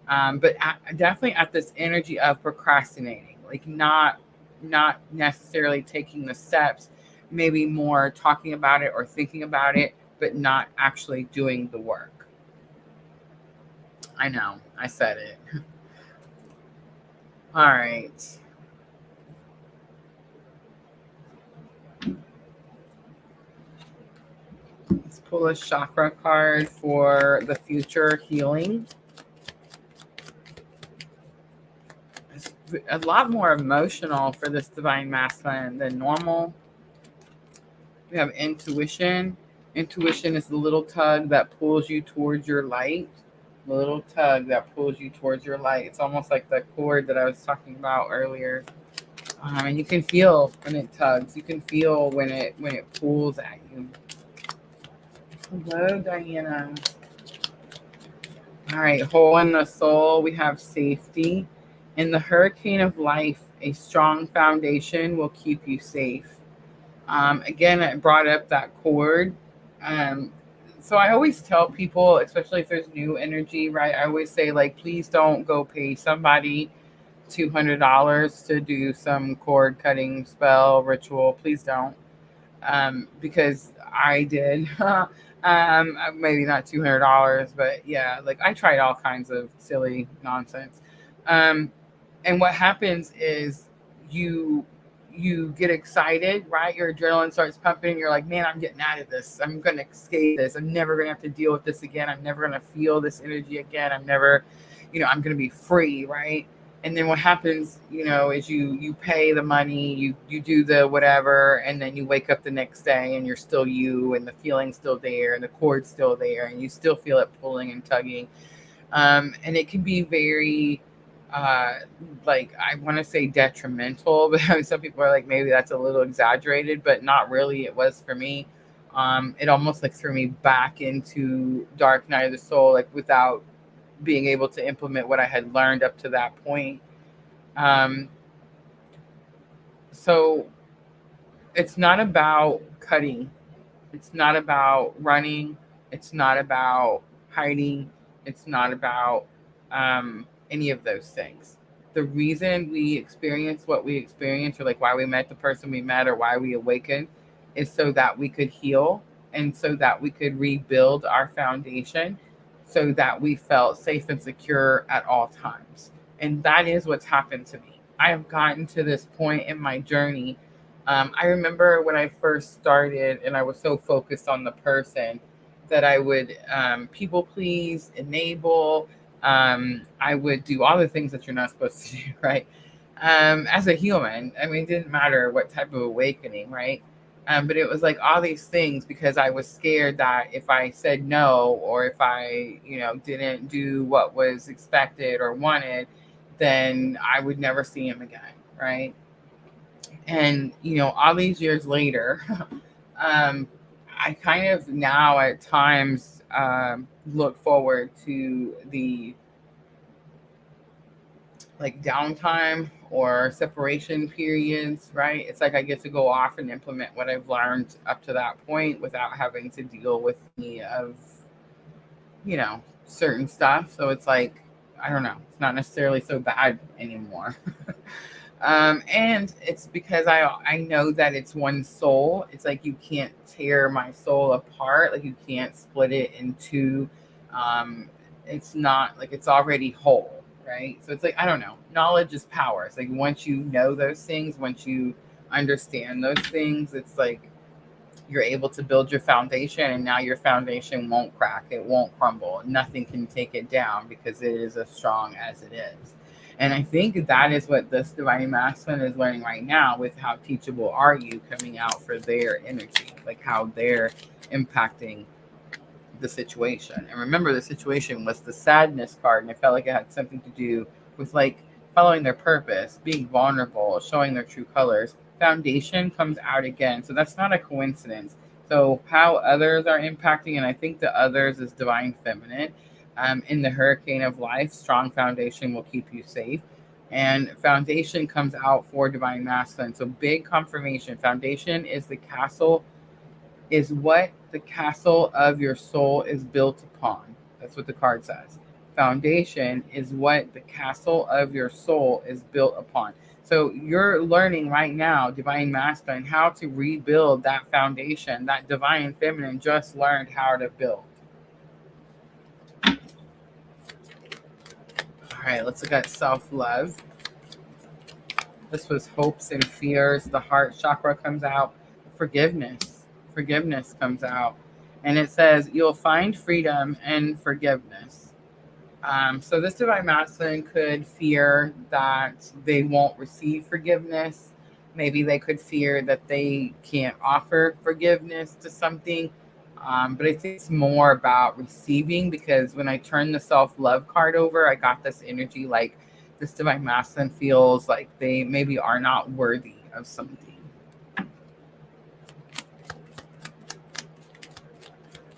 But definitely at this energy of procrastinating, like not necessarily taking the steps, maybe more talking about it or thinking about it, but not actually doing the work. I know. I said it. All right. Let's pull a chakra card for the future healing. It's a lot more emotional for this divine masculine than normal. We have intuition. Intuition is the little tug that pulls you towards your light. The little tug that pulls you towards your light. It's almost like the cord that I was talking about earlier. And you can feel when it tugs. You can feel when it pulls at you. Hello, Diana. All right, hole in the soul. We have safety. In the hurricane of life, a strong foundation will keep you safe. Again, I brought up that cord. So I always tell people, especially if there's new energy, right? I always say, like, please don't go pay somebody $200 to do some cord cutting spell ritual. Please don't. Because I did. Maybe not $200, but yeah, like I tried all kinds of silly nonsense. And what happens is you get excited, right? Your adrenaline starts pumping. You're like, man, I'm getting out of this. I'm going to escape this. I'm never going to have to deal with this again. I'm never going to feel this energy again. I'm never, I'm going to be free, right? And then what happens, is you pay the money, you do the whatever, and then you wake up the next day and you're still you, and the feeling's still there, and the cord's still there, and you still feel it pulling and tugging. And it can be very, like, I want to say detrimental, but some people are like, maybe that's a little exaggerated, but not really. It was for me. It almost like threw me back into dark night of the soul, like without being able to implement what I had learned up to that point. So it's not about cutting. It's not about running. It's not about hiding. It's not about any of those things. The reason we experience what we experience, or like why we met the person we met, or why we awakened, is so that we could heal, and so that we could rebuild our foundation, so that we felt safe and secure at all times. And that is what's happened to me. I have gotten to this point in my journey. I remember when I first started and I was so focused on the person that I would people please, enable. I would do all the things that you're not supposed to do, right? As a human, I mean, it didn't matter what type of awakening, right? But it was like all these things because I was scared that if I said no, or if I, didn't do what was expected or wanted, then I would never see him again, right? And, all these years later, I kind of now at times look forward to the like downtime or separation periods, right? It's like I get to go off and implement what I've learned up to that point without having to deal with any of, certain stuff. So it's like, I don't know, it's not necessarily so bad anymore. And it's because I know that it's one soul. It's like you can't tear my soul apart. Like you can't split it in two. It's not like it's already whole, right? So it's like, I don't know. Knowledge is power. It's like once you know those things, once you understand those things, it's like you're able to build your foundation, and now your foundation won't crack. It won't crumble. Nothing can take it down because it is as strong as it is. And I think that is what this divine masculine is learning right now with how teachable are you coming out for their energy, like how they're impacting the situation. And remember, the situation was the sadness card, and I felt like it had something to do with like following their purpose, being vulnerable, showing their true colors. Foundation comes out again. So that's not a coincidence. So how others are impacting, and I think the others is divine feminine. In the hurricane of life, strong foundation will keep you safe. And foundation comes out for divine masculine. So big confirmation. Foundation is the castle, is what the castle of your soul is built upon. That's what the card says. Foundation is what the castle of your soul is built upon. So you're learning right now, divine masculine, how to rebuild that foundation that divine feminine just learned how to build. right, let's look at self-love. This was hopes and fears. The heart chakra comes out. Forgiveness. Forgiveness comes out. And it says, you'll find freedom and forgiveness. So this divine masculine could fear that they won't receive forgiveness. Maybe they could fear that they can't offer forgiveness to something. But I think it's more about receiving, because when I turned the self-love card over, I got this energy like this divine masculine feels like they maybe are not worthy of something. All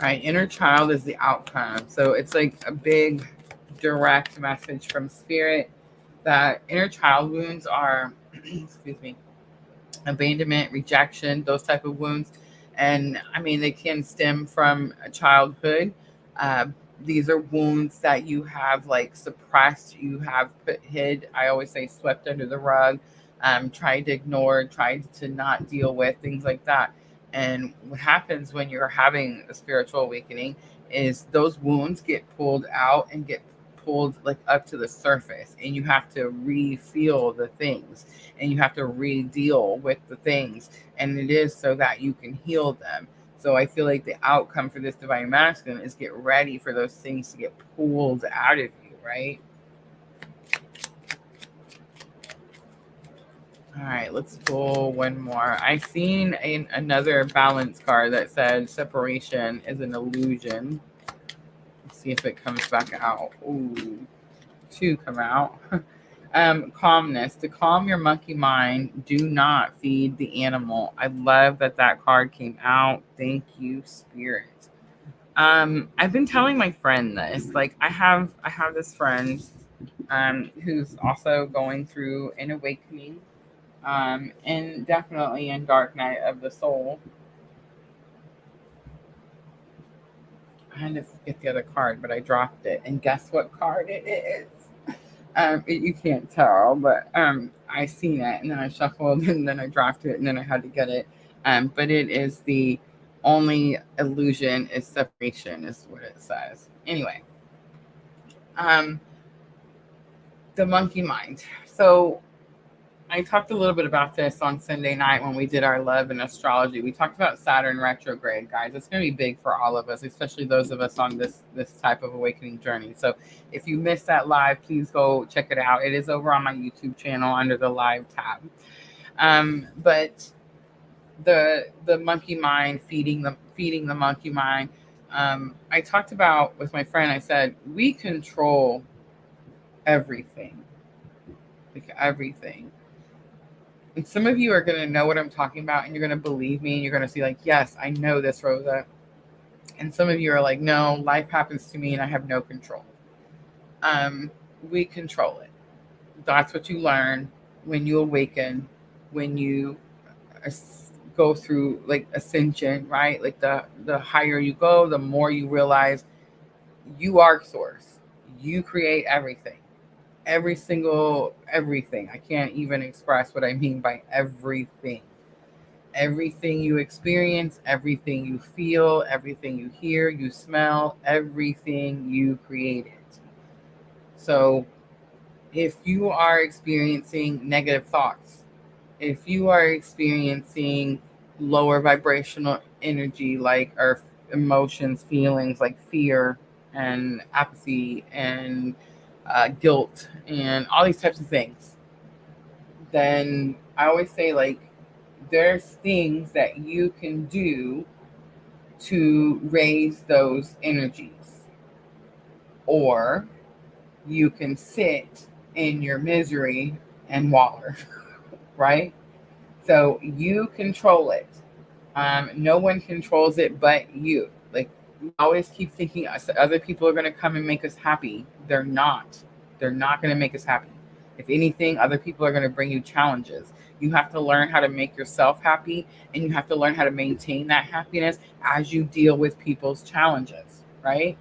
right, inner child is the outcome. So it's like a big direct message from spirit that inner child wounds are, excuse me, abandonment, rejection, those type of wounds. And I mean, they can stem from childhood. Uh, these are wounds that you have like suppressed, you have put hid. I always say swept under the rug, tried to ignore, tried to not deal with, things like that. And what happens when you're having a spiritual awakening is those wounds get pulled out and get pulled like up to the surface, and you have to re-feel the things, and you have to re-deal with the things, and it is so that you can heal them. So I feel like the outcome for this divine masculine is get ready for those things to get pulled out of you, right? All right, let's pull one more. I seen another balance card that said separation is an illusion. Let's see if it comes back out. Ooh, two come out. Calmness. To calm your monkey mind, do not feed the animal. I love that that card came out. Thank you, Spirit. I've been telling my friend this. Like, I have this friend who's also going through an awakening, and definitely in dark night of the soul. I had to get the other card, but I dropped it. And guess what card it is? You can't tell, but I seen it, and then I shuffled, and then I dropped it, and then I had to get it. But it is the only illusion is separation, is what it says. Anyway, the monkey mind. So I talked a little bit about this on Sunday night when we did our love and astrology. We talked about Saturn retrograde, guys. It's going to be big for all of us, especially those of us on this type of awakening journey. So if you missed that live, please go check it out. It is over on my YouTube channel under the live tab. But the monkey mind, feeding the monkey mind. I talked about with my friend. I said we control everything, like everything. And some of you are going to know what I'm talking about, and you're going to believe me, and you're going to see like, yes, I know this, Rosa. And some of you are like, no, life happens to me and I have no control. We control it. That's what you learn when you awaken, when you go through like ascension, right? Like the higher you go, the more you realize you are source. You create everything. Everything. I can't even express what I mean by everything. Everything you experience, everything you feel, everything you hear, you smell, everything you created. So if you are experiencing negative thoughts, if you are experiencing lower vibrational energy, like our emotions, feelings like fear and apathy and guilt and all these types of things, then I always say, like, there's things that you can do to raise those energies, or you can sit in your misery and waller, right? So you control it. No one controls it but you. Like, we always keep thinking other people are going to come and make us happy. They're not. They're not going to make us happy. If anything, other people are going to bring you challenges. You have to learn how to make yourself happy, and you have to learn how to maintain that happiness as you deal with people's challenges, right?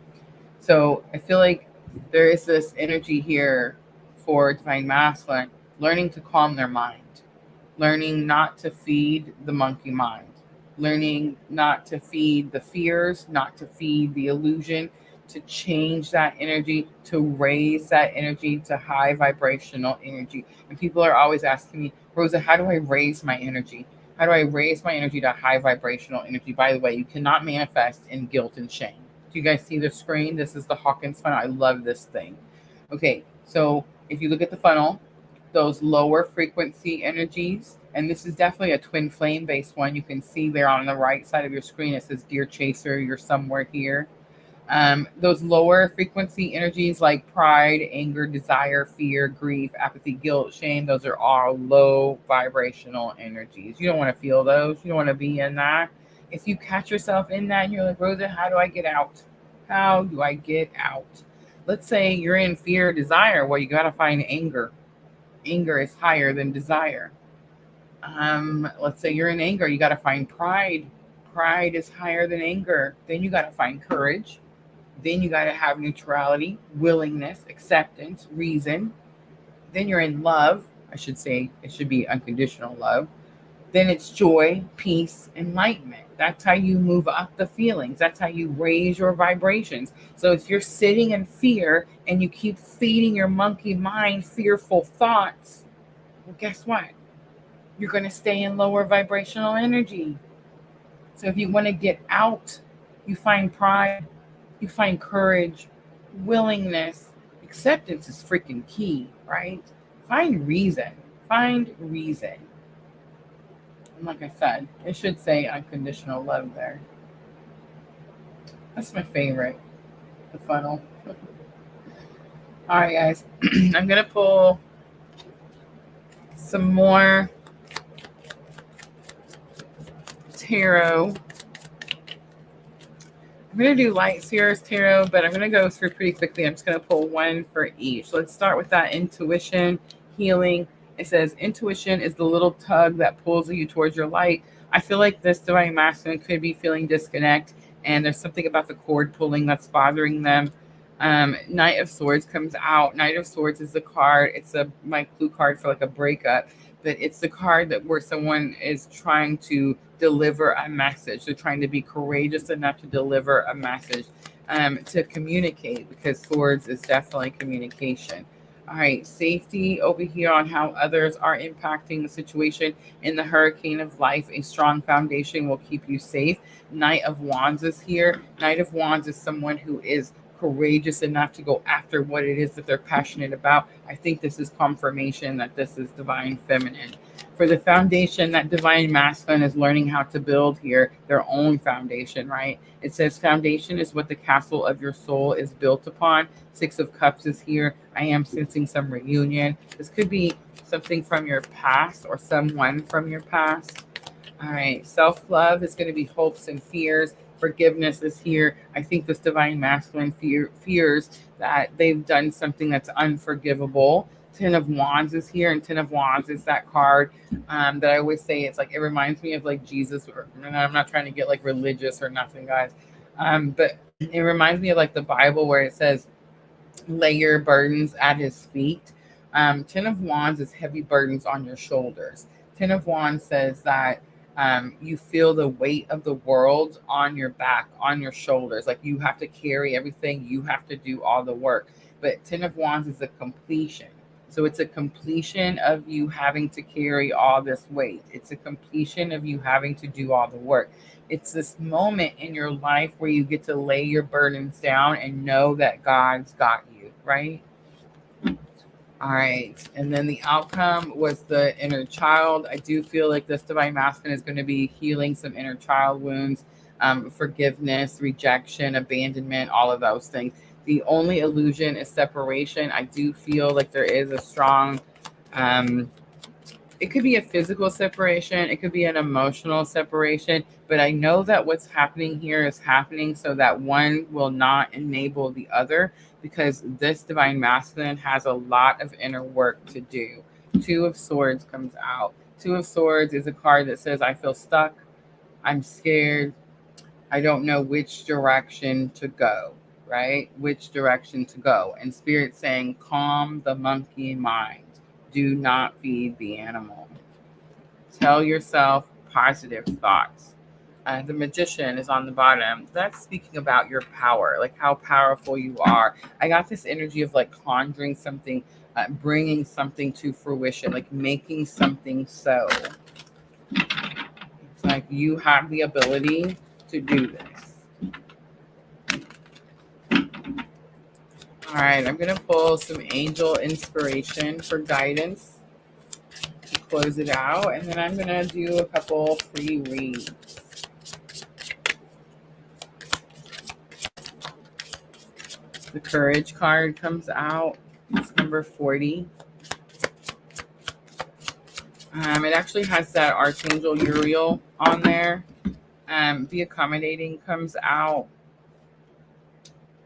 So I feel like there is this energy here for divine masculine, learning to calm their mind, learning not to feed the monkey mind, learning not to feed the fears, not to feed the illusion, to change that energy, to raise that energy to high vibrational energy. And people are always asking me, Rosa, how do I raise my energy? How do I raise my energy to high vibrational energy? By the way, you cannot manifest in guilt and shame. Do you guys see the screen? This is the Hawkins funnel. I love this thing. Okay, so if you look at the funnel, those lower frequency energies, and this is definitely a twin flame based one. You can see there on the right side of your screen, it says Dear Chaser, you're somewhere here. Those lower frequency energies like pride, anger, desire, fear, grief, apathy, guilt, shame, those are all low vibrational energies. You don't want to feel those. You don't want to be in that. If you catch yourself in that and you're like, Rosa, how do I get out? How do I get out? Let's say you're in fear, desire. Well, you got to find anger. Anger is higher than desire. Let's say you're in anger. You got to find pride. Pride is higher than anger. Then you got to find courage. Then you got to have neutrality, willingness, acceptance, reason. Then you're in love. I should say it should be unconditional love. Then it's joy, peace, enlightenment. That's how you move up the feelings. That's how you raise your vibrations. So if you're sitting in fear and you keep feeding your monkey mind fearful thoughts, well, guess what? You're going to stay in lower vibrational energy. So if you want to get out, you find pride, you find courage, willingness, acceptance is freaking key, right? Find reason. Find reason. And like I said, it should say unconditional love there. That's my favorite, the funnel. All right, guys. I'm going to pull some more tarot. I'm going to do Light Seer's Tarot, but I'm going to go through pretty quickly. I'm just going to pull one for each. So let's start with that intuition, healing. It says intuition is the little tug that pulls you towards your light. I feel like this divine masculine could be feeling disconnect, and there's something about the cord pulling that's bothering them. Knight of Swords comes out. Knight of Swords is the card. It's my clue card for like a breakup, but it's the card that where someone is trying to deliver a message. They're trying to be courageous enough to deliver a message, to communicate, because swords is definitely communication. All right, safety over here on how others are impacting the situation in the hurricane of life. A strong foundation will keep you safe. Knight of Wands is here. Knight of Wands is someone who is courageous enough to go after what it is that they're passionate about. I think this is confirmation that this is divine feminine. For the foundation, that divine masculine is learning how to build here their own foundation, right? It says foundation is what the castle of your soul is built upon. Six of Cups is here. I am sensing some reunion. This could be something from your past or someone from your past. All right, self-love is going to be hopes and fears. Forgiveness is here. I think this divine masculine fears that they've done something that's unforgivable. Ten of Wands is here, and Ten of Wands is that card that I always say, it's like, it reminds me of like Jesus, and I'm not trying to get like religious or nothing, guys, but it reminds me of like the Bible where it says, lay your burdens at his feet. Ten of Wands is heavy burdens on your shoulders. Ten of Wands says that you feel the weight of the world on your back, on your shoulders. Like you have to carry everything. You have to do all the work. But Ten of Wands is a completion. So it's a completion of you having to carry all this weight. It's a completion of you having to do all the work. It's this moment in your life where you get to lay your burdens down and know that God's got you, right? All right. And then the outcome was the inner child. I do feel like this divine masculine is going to be healing some inner child wounds, forgiveness, rejection, abandonment, all of those things. The only illusion is separation. I do feel like there is a strong, it could be a physical separation. It could be an emotional separation. But I know that what's happening here is happening so that one will not enable the other, because this divine masculine has a lot of inner work to do. Two of Swords comes out. Two of Swords is a card that says, I feel stuck. I'm scared. I don't know which direction to go, right? Which direction to go. And Spirit saying, calm the monkey mind. Do not feed the animal. Tell yourself positive thoughts. The Magician is on the bottom. That's speaking about your power, like how powerful you are. I got this energy of like conjuring something, bringing something to fruition, like making something so. It's like you have the ability to do this. All right, I'm going to pull some angel inspiration for guidance to close it out. And then I'm going to do a couple free reads. The Courage card comes out. It's number 40. It actually has that Archangel Uriel on there. Be accommodating comes out.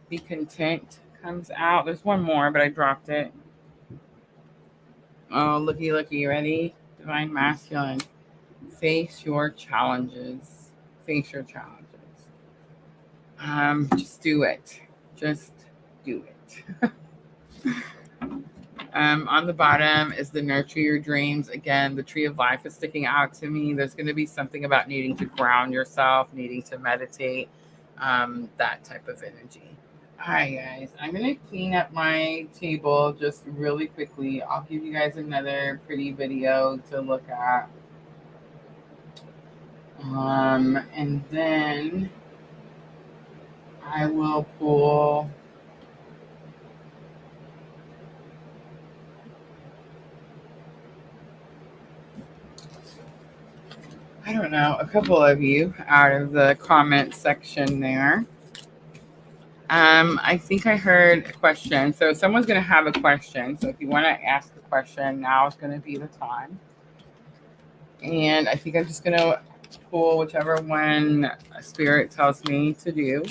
Be content comes out. There's one more, but I dropped it. Oh, looky, looky. Ready? Divine Masculine. Face your challenges. Face your challenges. Just do it. Just do it. On the bottom is the Nurture Your Dreams. Again, the Tree of Life is sticking out to me. There's going to be something about needing to ground yourself, needing to meditate, that type of energy. All right, guys, I'm going to clean up my table just really quickly. I'll give you guys another pretty video to look at. And then I will pull... I don't know, a couple of you out of the comment section there. I think I heard a question. So someone's going to have a question. So if you want to ask a question, now is going to be the time. And I think I'm just going to pull whichever one Spirit tells me to do.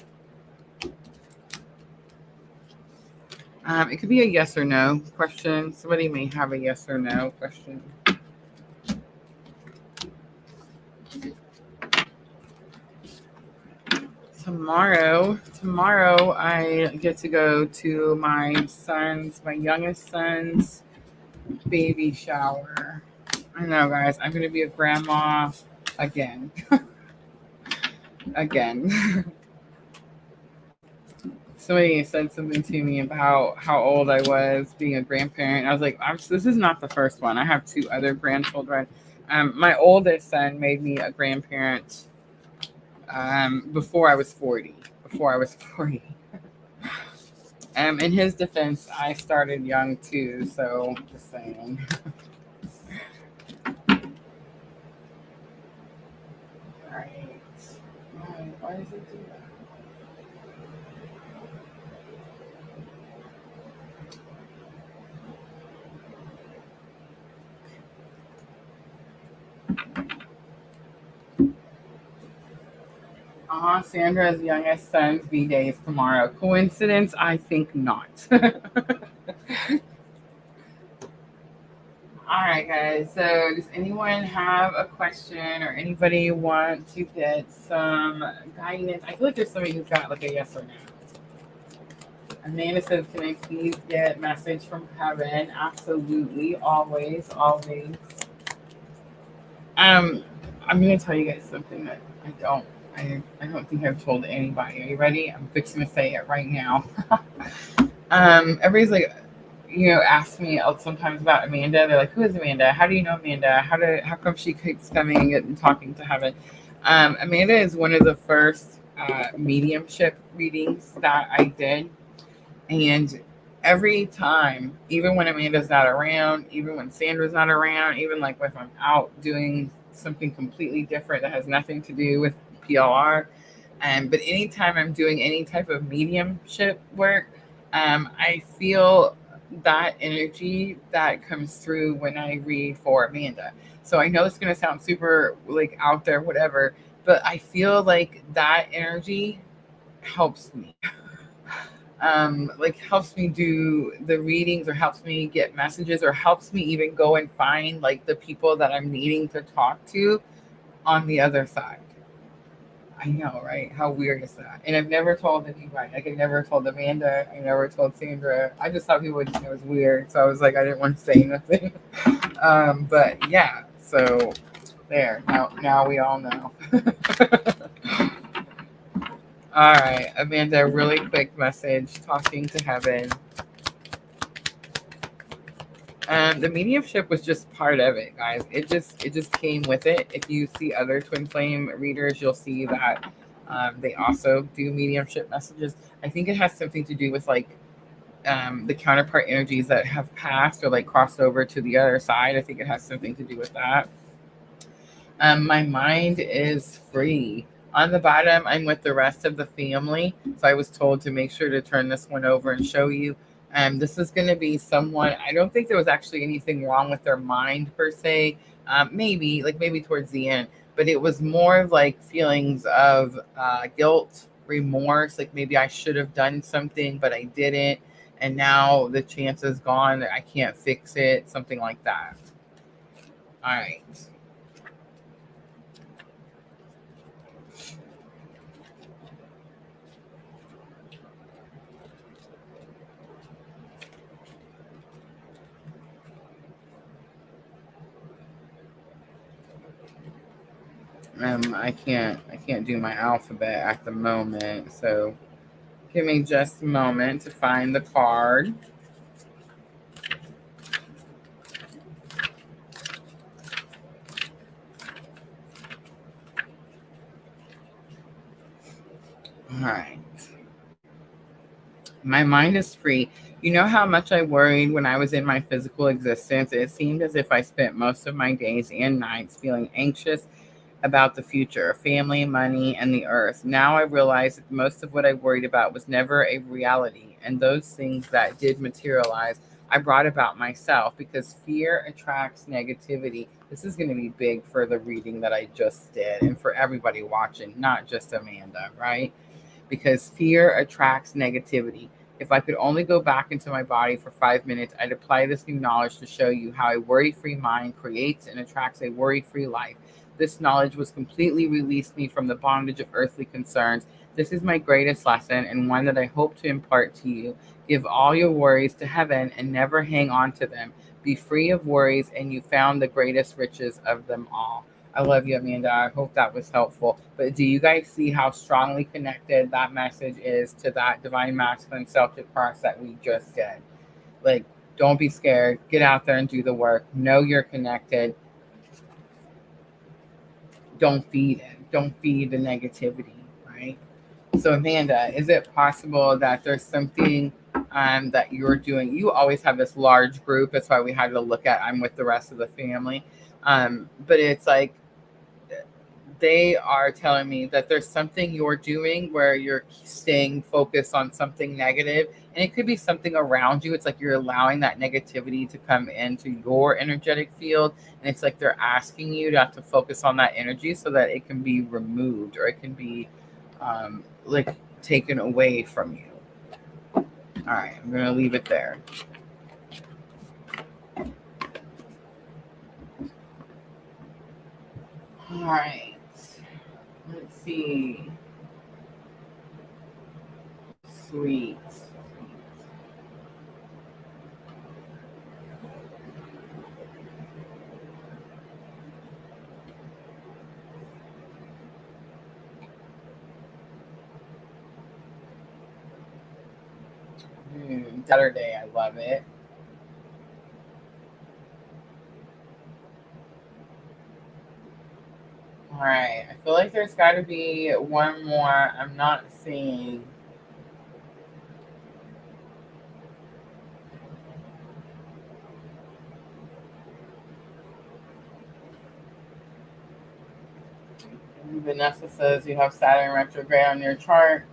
It could be a yes or no question. Somebody may have a yes or no question. Tomorrow I get to go to my youngest son's baby shower. I know, guys, I'm going to be a grandma again. Again. Somebody said something to me about how old I was being a grandparent. I was like, this is not the first one. I have 2 other grandchildren. My oldest son made me a grandparent before I was 40. In his defense, I started young too, so just saying. All right. Why does it do that? Sandra's youngest son's B-day is tomorrow. Coincidence? I think not. All right, guys. So does anyone have a question or anybody want to get some guidance? I feel like there's somebody who's got like a yes or no. Amanda says, can I please get a message from heaven? Absolutely. Always, always. I'm going to tell you guys something that I don't think I've told anybody. Are you ready? I'm fixing to say it right now. Everybody's like, ask me sometimes about Amanda. They're like, who is Amanda? How do you know Amanda? How come she keeps coming and talking to heaven? Amanda is one of the first mediumship readings that I did. And every time, even when Amanda's not around, even when Sandra's not around, even like if I'm out doing something completely different that has nothing to do with PLR, but anytime I'm doing any type of mediumship work, I feel that energy that comes through when I read for Amanda. So I know it's going to sound super like out there, whatever, but I feel like that energy helps me. Helps me do the readings, or helps me get messages, or helps me even go and find like the people that I'm needing to talk to on the other side. I know, right? How weird is that? And I've never told anybody. Like, I never told Amanda. I never told Sandra. I just thought people would think it was weird. So I was like, I didn't want to say nothing. But yeah, so there. Now we all know. All right, Amanda, really quick message talking to heaven. The mediumship was just part of it, guys. It just came with it. If you see other twin flame readers, you'll see that they also do mediumship messages. I think it has something to do with like the counterpart energies that have passed or like crossed over to the other side. I think it has something to do with that. My mind is free. On the bottom, I'm with the rest of the family. So I was told to make sure to turn this one over and show you. This is going to be someone, I don't think there was actually anything wrong with their mind per se. Maybe towards the end, but it was more of like feelings of guilt, remorse. Like maybe I should have done something, but I didn't. And now the chance is gone. I can't fix it. Something like that. All right. I can't do my alphabet at the moment, so give me just a moment to find the card. All right. My mind is free. You know how much I worried when I was in my physical existence? It seemed as if I spent most of my days and nights feeling anxious about the future, family, money, and the earth. Now I realize that most of what I worried about was never a reality. And those things that did materialize, I brought about myself because fear attracts negativity. This is going to be big for the reading that I just did and for everybody watching, not just Amanda, right? Because fear attracts negativity. If I could only go back into my body for 5 minutes, I'd apply this new knowledge to show you how a worry free mind creates and attracts a worry free life. This knowledge was completely released me from the bondage of earthly concerns. This is my greatest lesson and one that I hope to impart to you. Give all your worries to heaven and never hang on to them. Be free of worries, and you found the greatest riches of them all. I love you, Amanda. I hope that was helpful. But do you guys see how strongly connected that message is to that divine masculine Celtic cross that we just did? Like, don't be scared. Get out there and do the work. Know you're connected. Don't feed it. Don't feed the negativity, right? So, Amanda, is it possible that there's something that you're doing? You always have this large group. That's why we had to look at I'm with the rest of the family. But it's like, they are telling me that there's something you're doing where you're staying focused on something negative, and it could be something around you. It's like you're allowing that negativity to come into your energetic field, and it's like they're asking you not to focus on that energy so that it can be removed or it can be like taken away from you. All right, I'm gonna leave it there. All right, let's see. Sweet. Saturday, I love it. All right, I feel like there's got to be one more I'm not seeing. Vanessa says you have Saturn retrograde on your chart.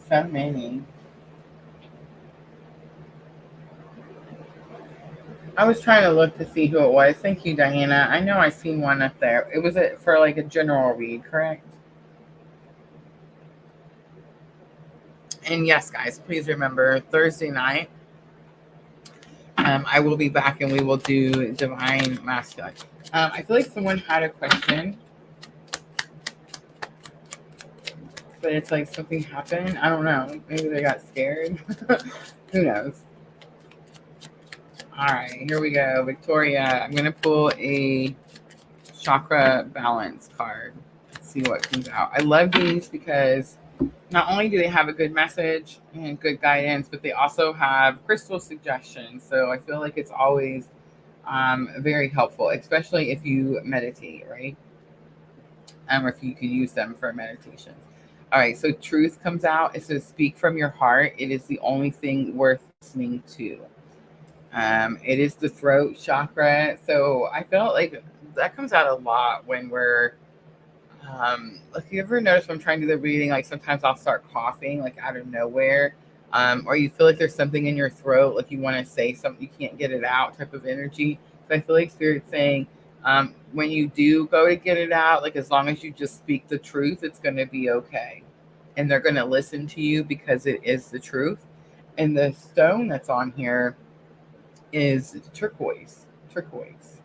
So many. I was trying to look to see who it was. Thank you, Diana. I know I seen one up there. It was for like a general read, correct? And yes, guys, please remember Thursday night. I will be back and we will do divine masculine. I feel like someone had a question, but it's like something happened. I don't know. Maybe they got scared. Who knows? All right, here we go. Victoria, I'm going to pull a chakra balance card. Let's see what comes out. I love these because not only do they have a good message and good guidance, but they also have crystal suggestions. So I feel like it's always very helpful, especially if you meditate, right? Or if you could use them for meditation. All right, so truth comes out. It says, speak from your heart. It is the only thing worth listening to. It is the throat chakra. So I felt like that comes out a lot when we're, if you ever notice when I'm trying to do the reading, like sometimes I'll start coughing like out of nowhere. Or you feel like there's something in your throat, like you want to say something, you can't get it out type of energy. So I feel like Spirit's saying, when you do go to get it out, like as long as you just speak the truth, it's going to be okay. And they're going to listen to you because it is the truth. And the stone that's on here is turquoise. Turquoise.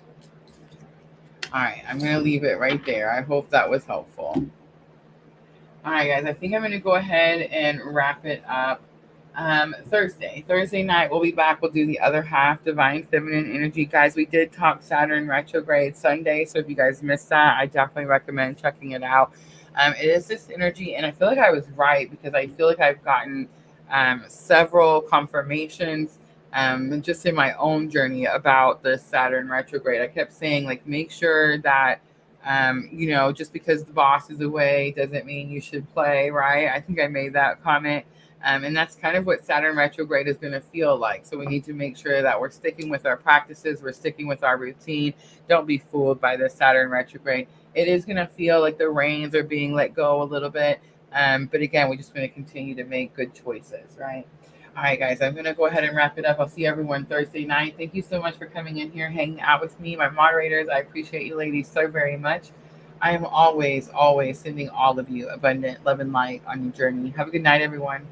All right, I'm going to leave it right there. I hope that was helpful. All right, guys, I think I'm going to go ahead and wrap it up. Thursday night, we'll be back. We'll do the other half, Divine Feminine Energy. Guys, we did talk Saturn retrograde Sunday, so if you guys missed that, I definitely recommend checking it out. It is this energy, and I feel like I was right because I feel like I've gotten several confirmations just in my own journey about the Saturn retrograde. I kept saying, like, make sure that just because the boss is away doesn't mean you should play, right? I think I made that comment. And that's kind of what Saturn retrograde is going to feel like. So we need to make sure that we're sticking with our practices. We're sticking with our routine. Don't be fooled by the Saturn retrograde. It is going to feel like the reins are being let go a little bit. But again, we're just going to continue to make good choices, right? All right, guys, I'm going to go ahead and wrap it up. I'll see everyone Thursday night. Thank you so much for coming in here, hanging out with me, my moderators. I appreciate you ladies so very much. I am always, always sending all of you abundant love and light on your journey. Have a good night, everyone.